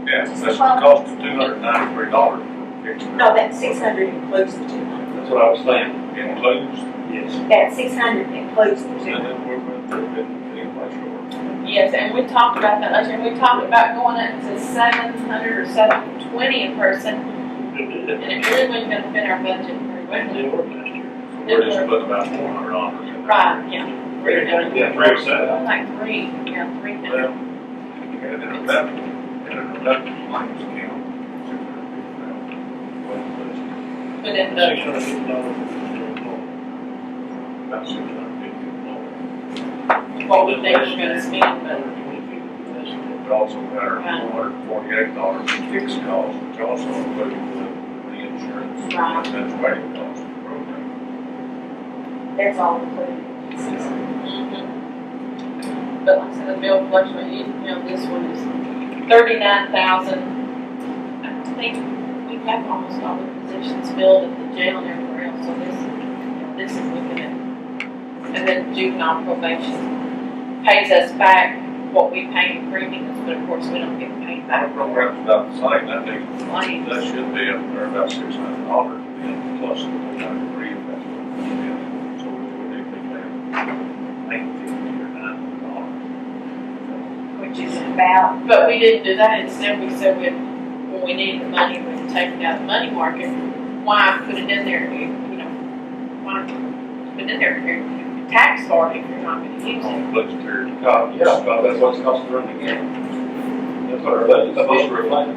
Yeah, that's the cost of $293 for fixing. No, that 600 includes the 200. That's what I was saying. Includes, Yes. That 600 includes the and 200. then we're going to put it much lower. Yes, and we talked about that last year. We talked about going up to 700 or 720 a person, and it really wasn't going to fit our budget very well. We're just putting about $400 in there. Right, yeah. Yeah, 307. Like three, yeah, 300. Well, and then that claims count. But in the, About $650. what we think we're gonna spend, but We also got our $448 in fixed costs, which also includes the insurance, Right. administrative costs of the program. That's all included. but like I said, the bill fluctuates, you know, this one is 39,000. I think we have almost all the positions filled at the jail and everywhere else, so this is looking at. And then juvenile probation pays us back what we pay in premiums, but of course, we don't get paid Our back program's about the same, I think, claims. that should be up there about $600, then plus the $293, if that's what it is. So we would be paying $850 or $900. Which is about, But we didn't do that, instead we said when we needed the money, we'd take it out of the money market. Why put it in there, you know, why put it in there if you're tax for it if you're not gonna use it? On the budgetary. Yeah, that's what's cost to run the game. That's what our budget's supposed to reflect.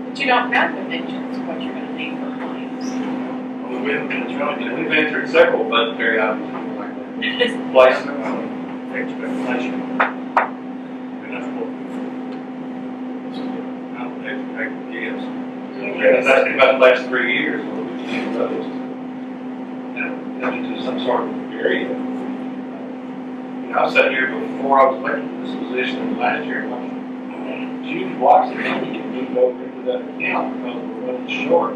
But you don't know with insurance what you're gonna need for claims. We've been through several budgetary items like that. Placement, expectation. And that's what, this is how the educated kids. Yeah, that's asking about the last 3 years. What we've seen those. And into some sort of area. I've sat here before I was elected to this position last year, and I'm huge blocks of money can move over into that account because we're running short.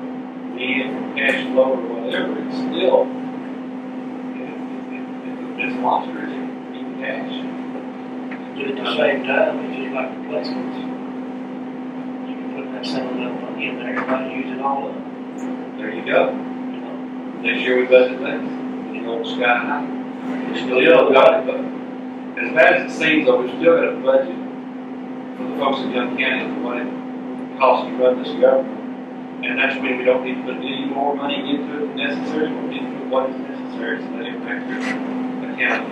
Be it from cash flow or whatever, it's still, it's monstrous, even cash. But at the same time, it's just like replacements. You can put that same amount of money in there, everybody use it all up, There you go. you know? Next year we budget less, you know, sky high. It's Still got it, as bad as it seems, though, we've still got a budget for the folks in Young County, and what it costs to run this government. And that's when we don't need to put any more money into it than necessary, we need to put what is necessary, so that impacts your account.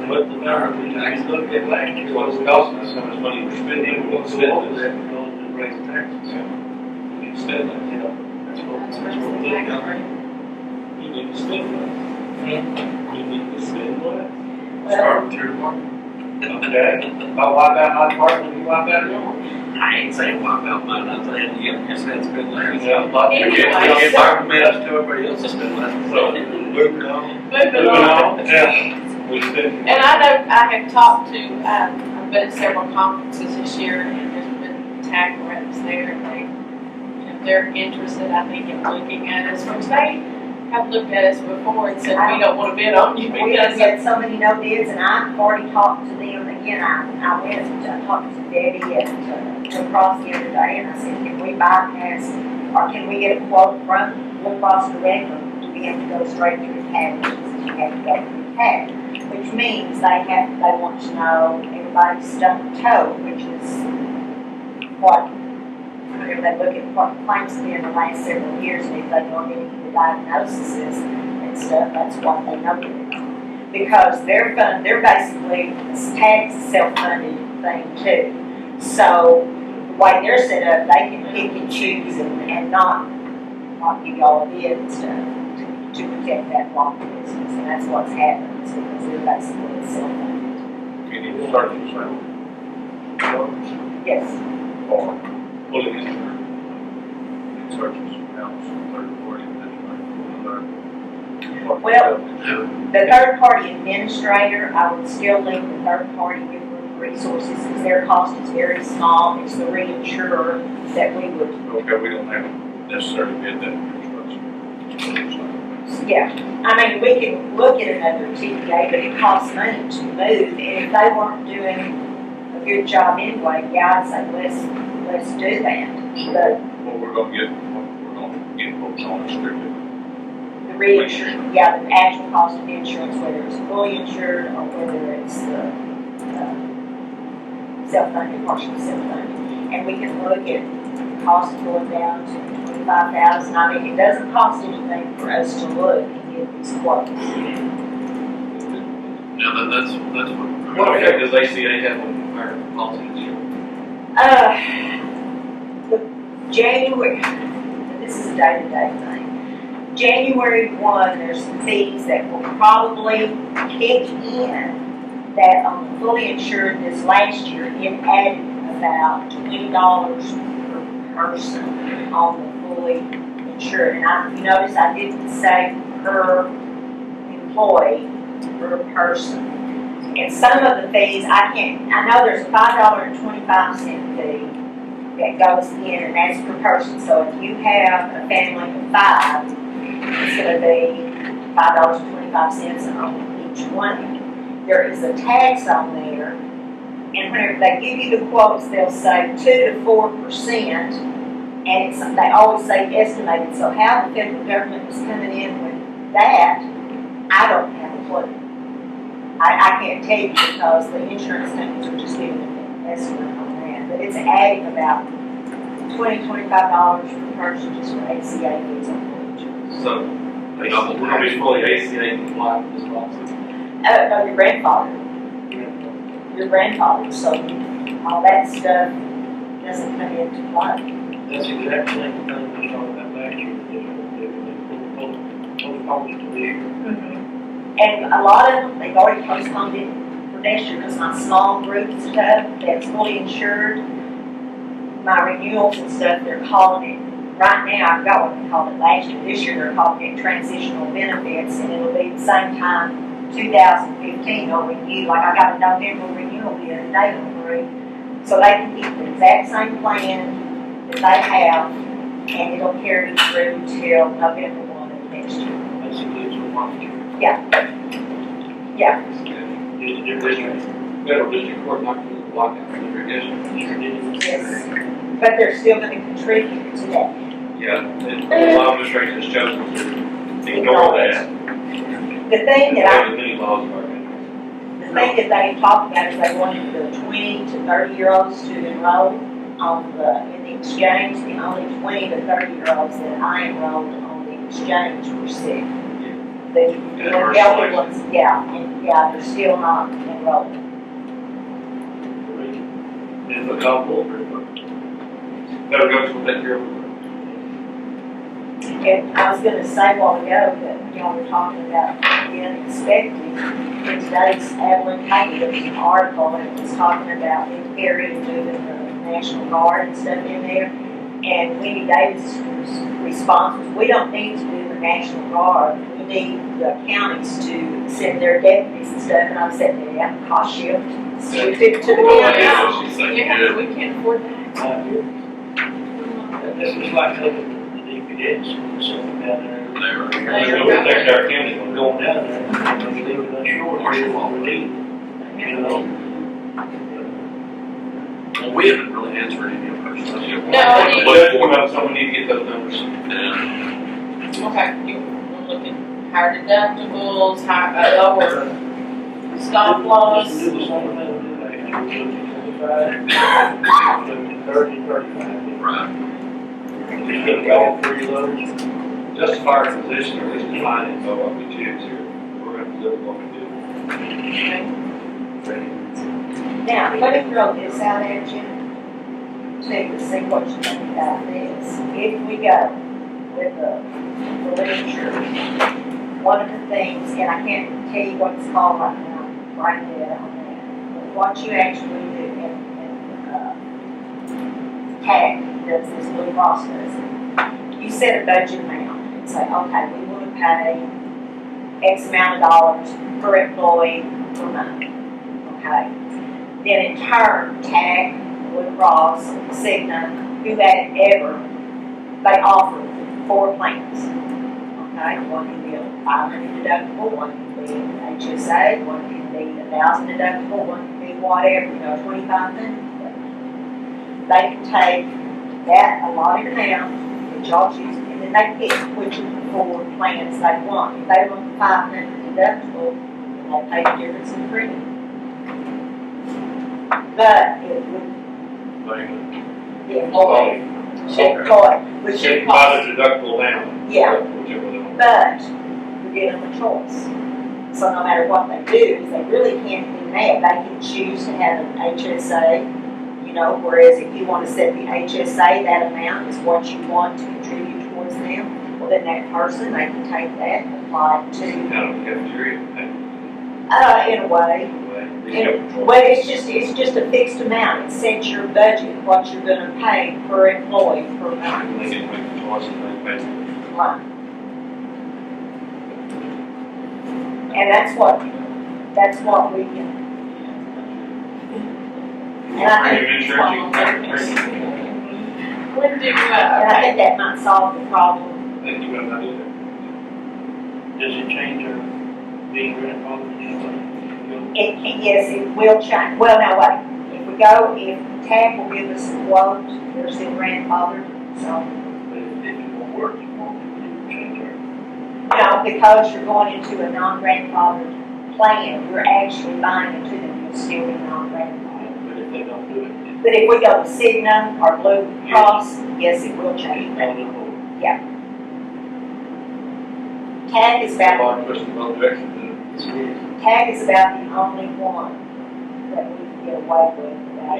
But the number we looked at last year What's was costing us, how much money we're spending, we'll spend all of this. that, we're going to raise taxes. We need to spend that, You know, that's what That's we're what looking it's at. like. you need to spend less. You need to spend less. Start with your department. Okay, if I wipe out my department, you wipe out yours. I ain't saying wipe out mine, I'm saying you have to spend less. Yeah, like, Anyway, If I commit us to everybody else to spend less. So, moving on. Moving on. Yeah, we spend. And I know I have talked to, I've been at several conferences this year, and there's been TAC reps there, and they, if they're interested, I think, in looking at us, which they have looked at us before and said, we don't want to bid on you We have because had so many no bids, and I've already talked to them again. I went to talk to Debbie and to Cross the other day, and I said, can we bypass, or can we get a quote from Blue Cross directly to be able to go straight through TAG, which is you have to go through TAG, which means they want to know everybody's stumped toe, which is what, whenever they look at what the claims have been in the last several years, and if they know any of the diagnoses and stuff, that's what they know it. Because they're basically, TAG's a self-funded thing too. So, the way they're set up, they can pick and choose and not give y'all a bid and stuff to protect that block of business, and that's what's happened, is because they're basically self-funded. You need to start from zero. Yes. Or fully insured. Search some else, third party, Well, the third-party administrator, I would still leave the third-party with resources, because their cost is very small. It's the reinsurer that we would, Okay, we don't have to necessarily bid that construction. yeah. I mean, we can look at another TPA, but it costs money to move, and if they weren't doing a good job anyway, yeah, I'd say let's do that. But Well, we're gonna get folks on it strictly. the reinsurance, yeah, the actual cost of insurance, whether it's fully insured or whether it's the self-funded, partially self-funded. And we can look at cost going down to 25,000. I mean, it doesn't cost anything for us to look and get these quotes. Yeah, that's what. What effect does ACA have on our policy insurance? The January, this is a day-to-day thing. January 1, there's some fees that will probably kick in that on the fully insured this last year, it added about $20 per person on the fully insured. And you notice I didn't say per employee, per person. And some of the fees, I know there's a $5.25 fee that goes in, and that's per person. So if you have a family of 5, it's going to be $5.25 on each one. There is a tax on there, and whenever they give you the quotes, they'll say 2 to 4%, and they always say estimated. So how the federal government is coming in with that, I don't have a clue. I can't tell you because the insurance companies are just giving an estimate on that. But it's adding about $25 per person just for ACA fees on full insurance. So, we're gonna be fully ACA compliant with this policy. No, your grandfather. Your grandfather, so all that stuff doesn't come into play. That's exactly the thing we talked about last year, that they postponed it to the And a lot of them, they've already postponed it for next year, because my small group stuff that's fully insured, my renewals and stuff, they're calling it right now, I forgot what they called it last year, this year they're calling it transitional benefits, and it'll be the same time, 2015, they'll renew, like I got a November renewal the other day on 3, so they can keep the exact same plan that they have, and it'll carry through till November 1 of next year. That's a good one. Yeah, Is your district, federal district court not going to block out for your district? yes, but they're still gonna contribute to that. Yeah, and a lot of administrations has chosen to ignore that. The thing that I There's many laws in our country. The thing that they talked about is they wanted the 20 to 30-year-olds to enroll in the exchange. The only 20 to 30-year-olds that I enrolled on the exchange were sick. The more healthy ones, they're still not enrolled. Is the couple, Federal government will take care of it. And I was gonna say a while ago that, y'all were talking about the unexpected. In today's Abilene County, there was an article that was talking about the area moving the National Guard and stuff in there. And Wendy Davis' response was, we don't need to do the National Guard. We need the counties to send their deputies and stuff. And I said, yeah, cost shift. Shift it to the counties. Yeah, we can't afford that. this is like looking at the DPS, something down there. They're going to protect our county. Going down there, and leaving us short, Martial law. we need, you know. We haven't really answered any of ours. No, I didn't. But someone need to get those numbers. Yeah. Okay, you're looking higher deductibles, lower stop loss. Just do the same thing today, and we look at 25, look at 30, 35. Right. Just get all three of those. Justify our position, or at least define it, so what we choose here. We're going to do what we do. Now, let me throw this out at you, to see what you think about this. If we go with the literature, one of the things, and I can't tell you what it's called right now, right there on that, but what you actually do, and TAC does this, Blue Cross does it, you set a budget amount and say, okay, we want to pay X amount of dollars per employee per month, okay? Then in turn, TAC, Blue Cross, Cigna, whoever, they offer 4 plans. Okay, one can be a 500 deductible, one can be an HSA, one can be 1,000 deductible, one can be whatever, 2,500. They can take that allotted amount that y'all choose, and then they pick which of the 4 plans they want. If they want the 500 deductible, then they pay the difference in premium. But it would, the employee should employ, which should Buy cost, the deductible down. yeah, Whichever they want. but you give them a choice. So no matter what they do, is they really can't do that. They can choose to have an HSA, whereas if you want to set the HSA, that amount is what you want to contribute towards them. Well, then that person, they can take that and apply it to, Kind of cafeteria. in a way. Well, it's just a fixed amount. It sets your budget, what you're gonna pay per employee per month. They get to make the choice and they pay. Right. And that's what we can. And I think, Premium insurance, you can pay. When do, and I think that might solve the problem. I think you got an idea there. Does it change our being grandfathered? It can, yes, it will change. Well, now wait, if TAC will give us a quote, they're still grandfathered, so. But if it won't work, it won't change our. No, because you're going into a non-grandfathered plan, you're actually buying into them, you'll still be non-grandfathered. But if they don't do it, But if we go to Cigna or Blue Cross, yes, it will change. TAC is about, Law enforcement, no direction. TAC is about the only one that we can get away with without.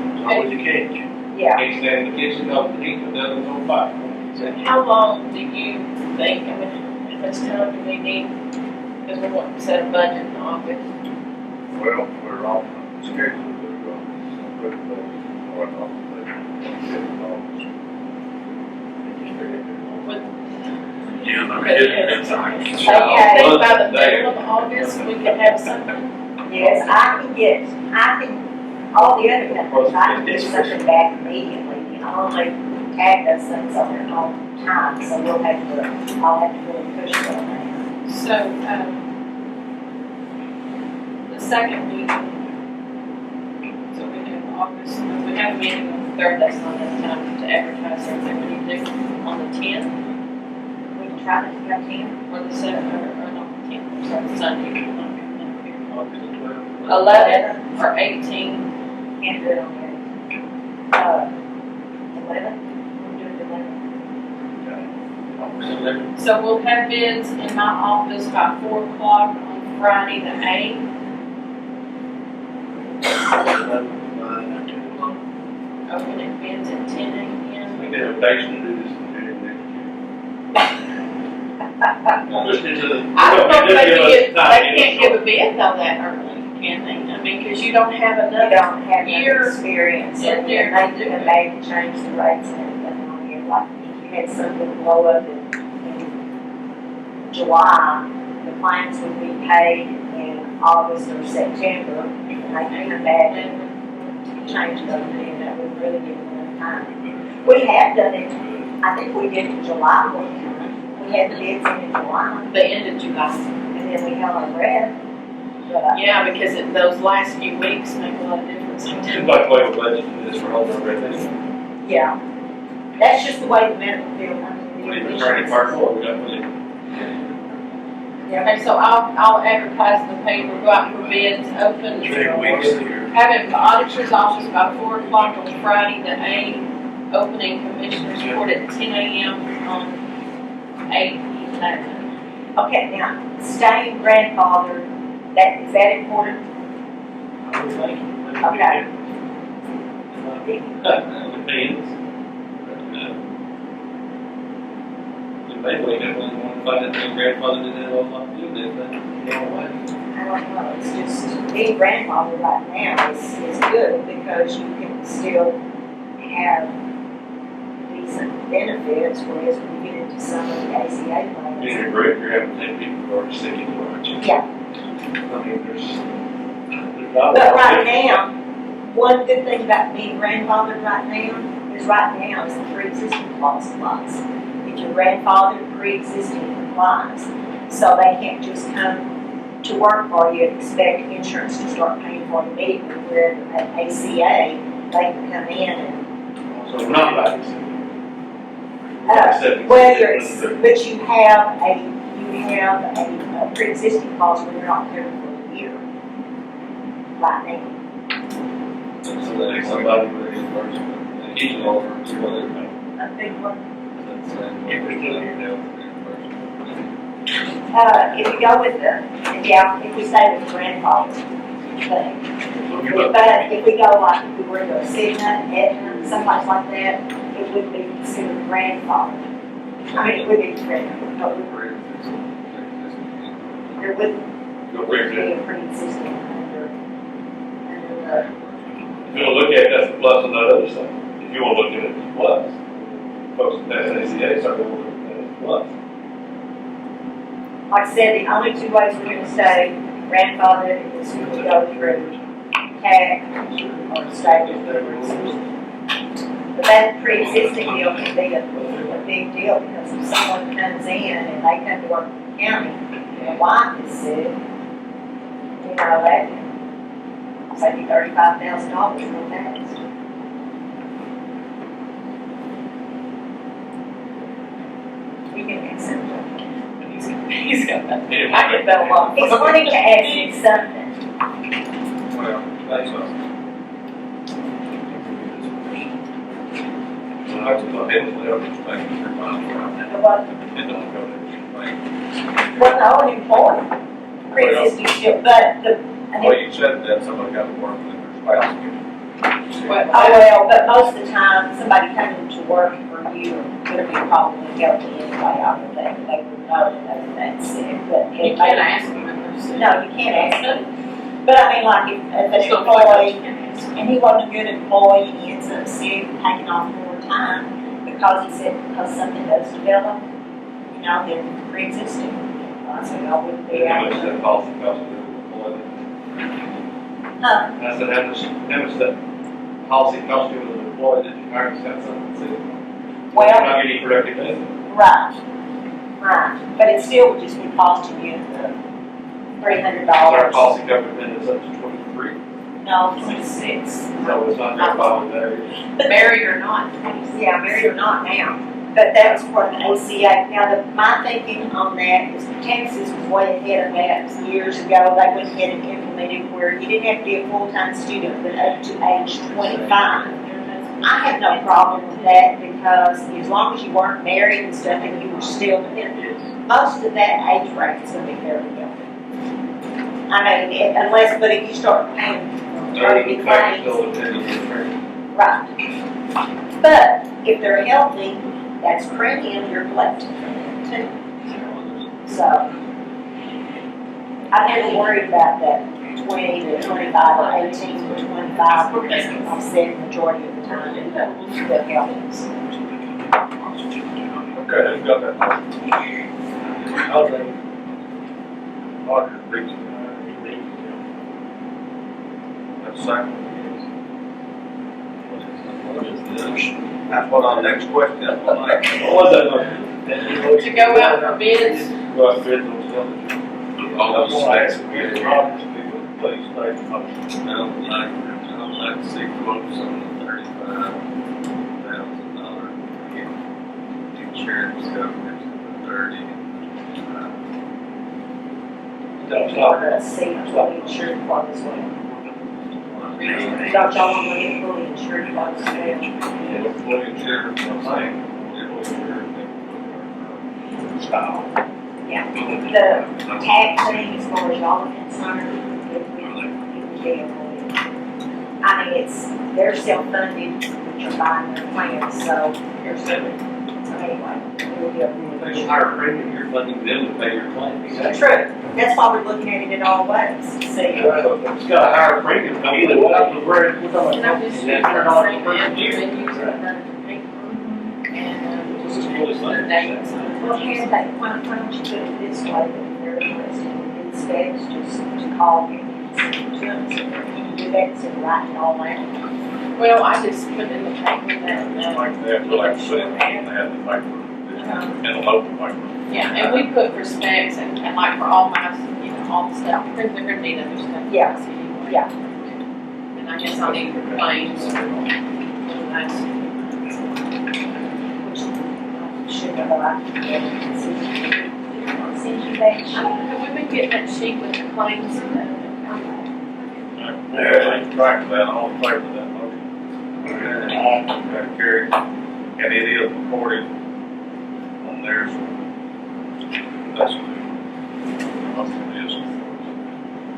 It's always a catch. Yeah, Can't stand in the kitchen, no, the heat, the oven's on fire. how long do you think, how much time do we need? Because we want to set a budget in August. Well, we're on schedule to, what I'll Yeah, no Okay. kidding, it's like. I think by the middle of August, we could have something. Yes, I can, all the other companies, I can get something back immediately, you know, only tag those things on their own time, so I'll have to really push on that. So, the second meeting, so we have August, we have a meeting on the third, that's not enough time to advertise everything we need to do on the 10th, We can try to get 10. or the 7th, or not the 10th, I'm sorry, Sunday. August 12th. 11 or 18, Can't do it on there. 11? We'll do it 11. so we'll have bids in my office by 4 o'clock on Friday the 8th. Opening bids at 10 a.m. We get a patient to do this in June next year. Just into the. I don't know if just they give us can, time they to can't get give a bid though that early, can they? I mean, because you don't have You enough. don't have enough Years experience, in and there they to do can it. maybe change the rates and everything on here, like if you had something blow up in July, the clients would be paid in August or September, and they can come back and change them, and that would really give them enough time. We have done it, I think we did it in July one time. We had the bids in July, The end of July. and then we held our breath. But, Yeah, because those last few weeks make a lot of difference. Seems like the way we're budgeting this for all our revenue. yeah, that's just the way the medical field comes in. We need to turn it part four, we got to. Okay, so I'll advertise in the paper, go out for bids, open. 3 weeks here. Have it in the auditor's office by 4 o'clock on Friday the 8th, opening commissioners court at 10 a.m. on 8/11. Okay, now, staying grandfather, is that important? Okay. Depends. Maybe if we want to find that their grandfather didn't have a lot to do with it, then, I don't know, it's just, being grandfather right now is good because you can still have decent benefits, whereas when you get into some of the ACA plans. you're great, you're having 10 people who are sick anymore, aren't you? Yeah. I mean, there's not. But right now, one good thing about being grandfathered right now is the pre-existing clause applies. If your grandfather pre-existing applies, so they can't just come to work for you and expect insurance to start paying for immediately, where at ACA, they can come in and, So we're not like this. well, but you have a pre-existing clause where you're not covered for a year. Right now. So that if somebody with reimbursement, each over, two other things. A big one. If we're still here now. If you go with if we stay with the grandfather thing. But if we go like, if we were to go Cigna, Aetna, someplace like that, it would be considered grandfather. I mean, it would be grandfather, but there wouldn't Go bring be it. a pre-existing under If you want to look at it, that's the plus on that other side. If you want to look at it as plus, folks that pass ACA start looking at it as plus. like I said, the only two ways we're gonna stay grandfather is if we go through CAC or stay with the pre-existing. But that pre-existing deal can be a big deal, because if someone comes in and they come to work in the county, and their wife is sick, you know, that can save you $35,000 real fast. We can accept it. He's got that. I get that a lot. He's wanting to ask you something. Well, that's I was a bit of a thing for my What, it don't go to thing. what the old employee, pre-existing shield, but Well, you said that somebody got to work with their spouse. but most of the time, somebody coming to work for you would be probably guilty anyway, I would think, they would know that that's sick, but You if can't they, ask them if they're sick. no, you can't ask them. But I mean, like, if an It's not like employee, you can ask them. and he wasn't a good employee, and he ends up sick, taking off more time, because he said, because something does develop, you know, then pre-existing. I said, I wouldn't be How able much to. that policy cost to employ them? I said, how much that policy cost you as an employee that you hired, is that something, so, Well, not getting productive benefit? right, but it still would just be costing you $300. Our policy covered benefits up to 23, No, 26. so it's not their policy there. Married or not, 26. Yeah, married or not now, but that was part of the ACA. Now, my thinking on that is Texas was way ahead of that years ago. They went ahead and implemented where you didn't have to be a full-time student, but up to age 25. I had no problem with that because as long as you weren't married and stuff and you were still, most of that age range is gonna be fairly healthy. I mean, unless, but if you start paying maternity claims, Still depending. right. But if they're healthy, that's premium you're collecting too. So, I never worried about that 20 to 25 or 18 to 25 because I've said the majority of the time they're healthy. Okay, who's got that? I'll take it. Roger, Reese. That's second. That's what our next question is. What was that? To go out for bids, Go out bid those others. All those specs. Robert's people, please, thank you. I'd like to see quotes on the $35,000 insurance coverage, 30. Let's see what the insured part is well. Don't y'all want to get fully insured part as well? Fully insured, I'm saying, fully insured. Style. The tax thing, as far as y'all are concerned, it would be avoided. I mean, they're self-funded, which are buying their plans, so anyway, it will be avoided. There's a higher premium, you're funding them to pay your claims. True, that's why we're looking at it in all ways, see. It's got a higher premium, either way, we're talking and I'm about just $100 using the same per app, year. and using the paper, and, This is fully the funded. dates. Well, here's that, why don't you put it this way, if you're interested in these specs, just to call me, to them, so you do that, so write it all out. Well, I just put in the paper that, Like that, like I said, they had the paper, and a local paper. yeah, and we put for specs and like for all my, you know, all the stuff, because they're gonna need other stuff. Yeah. Anyway. Yeah. And I guess I'll need claims. That's, Should have I can send you that sheet. have we been getting that sheet with the claims and that? Yeah, track that, all in favor of that motion. Okay, carried. And it is recorded on theirs. That's good. It is.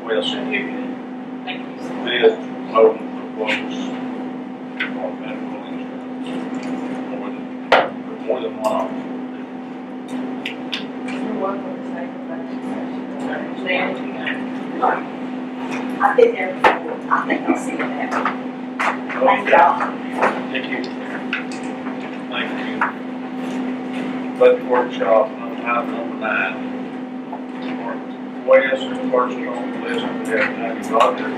Well, so You're good. Thank you so much. bid open for quotes on medical insurance. More than one option. You're welcome to say that. I've been there before, I think I'll see it now. Thank y'all. Thank you. Thank you. Budget workshop, item number 9. West, first on the list, we have Maggie Rogers.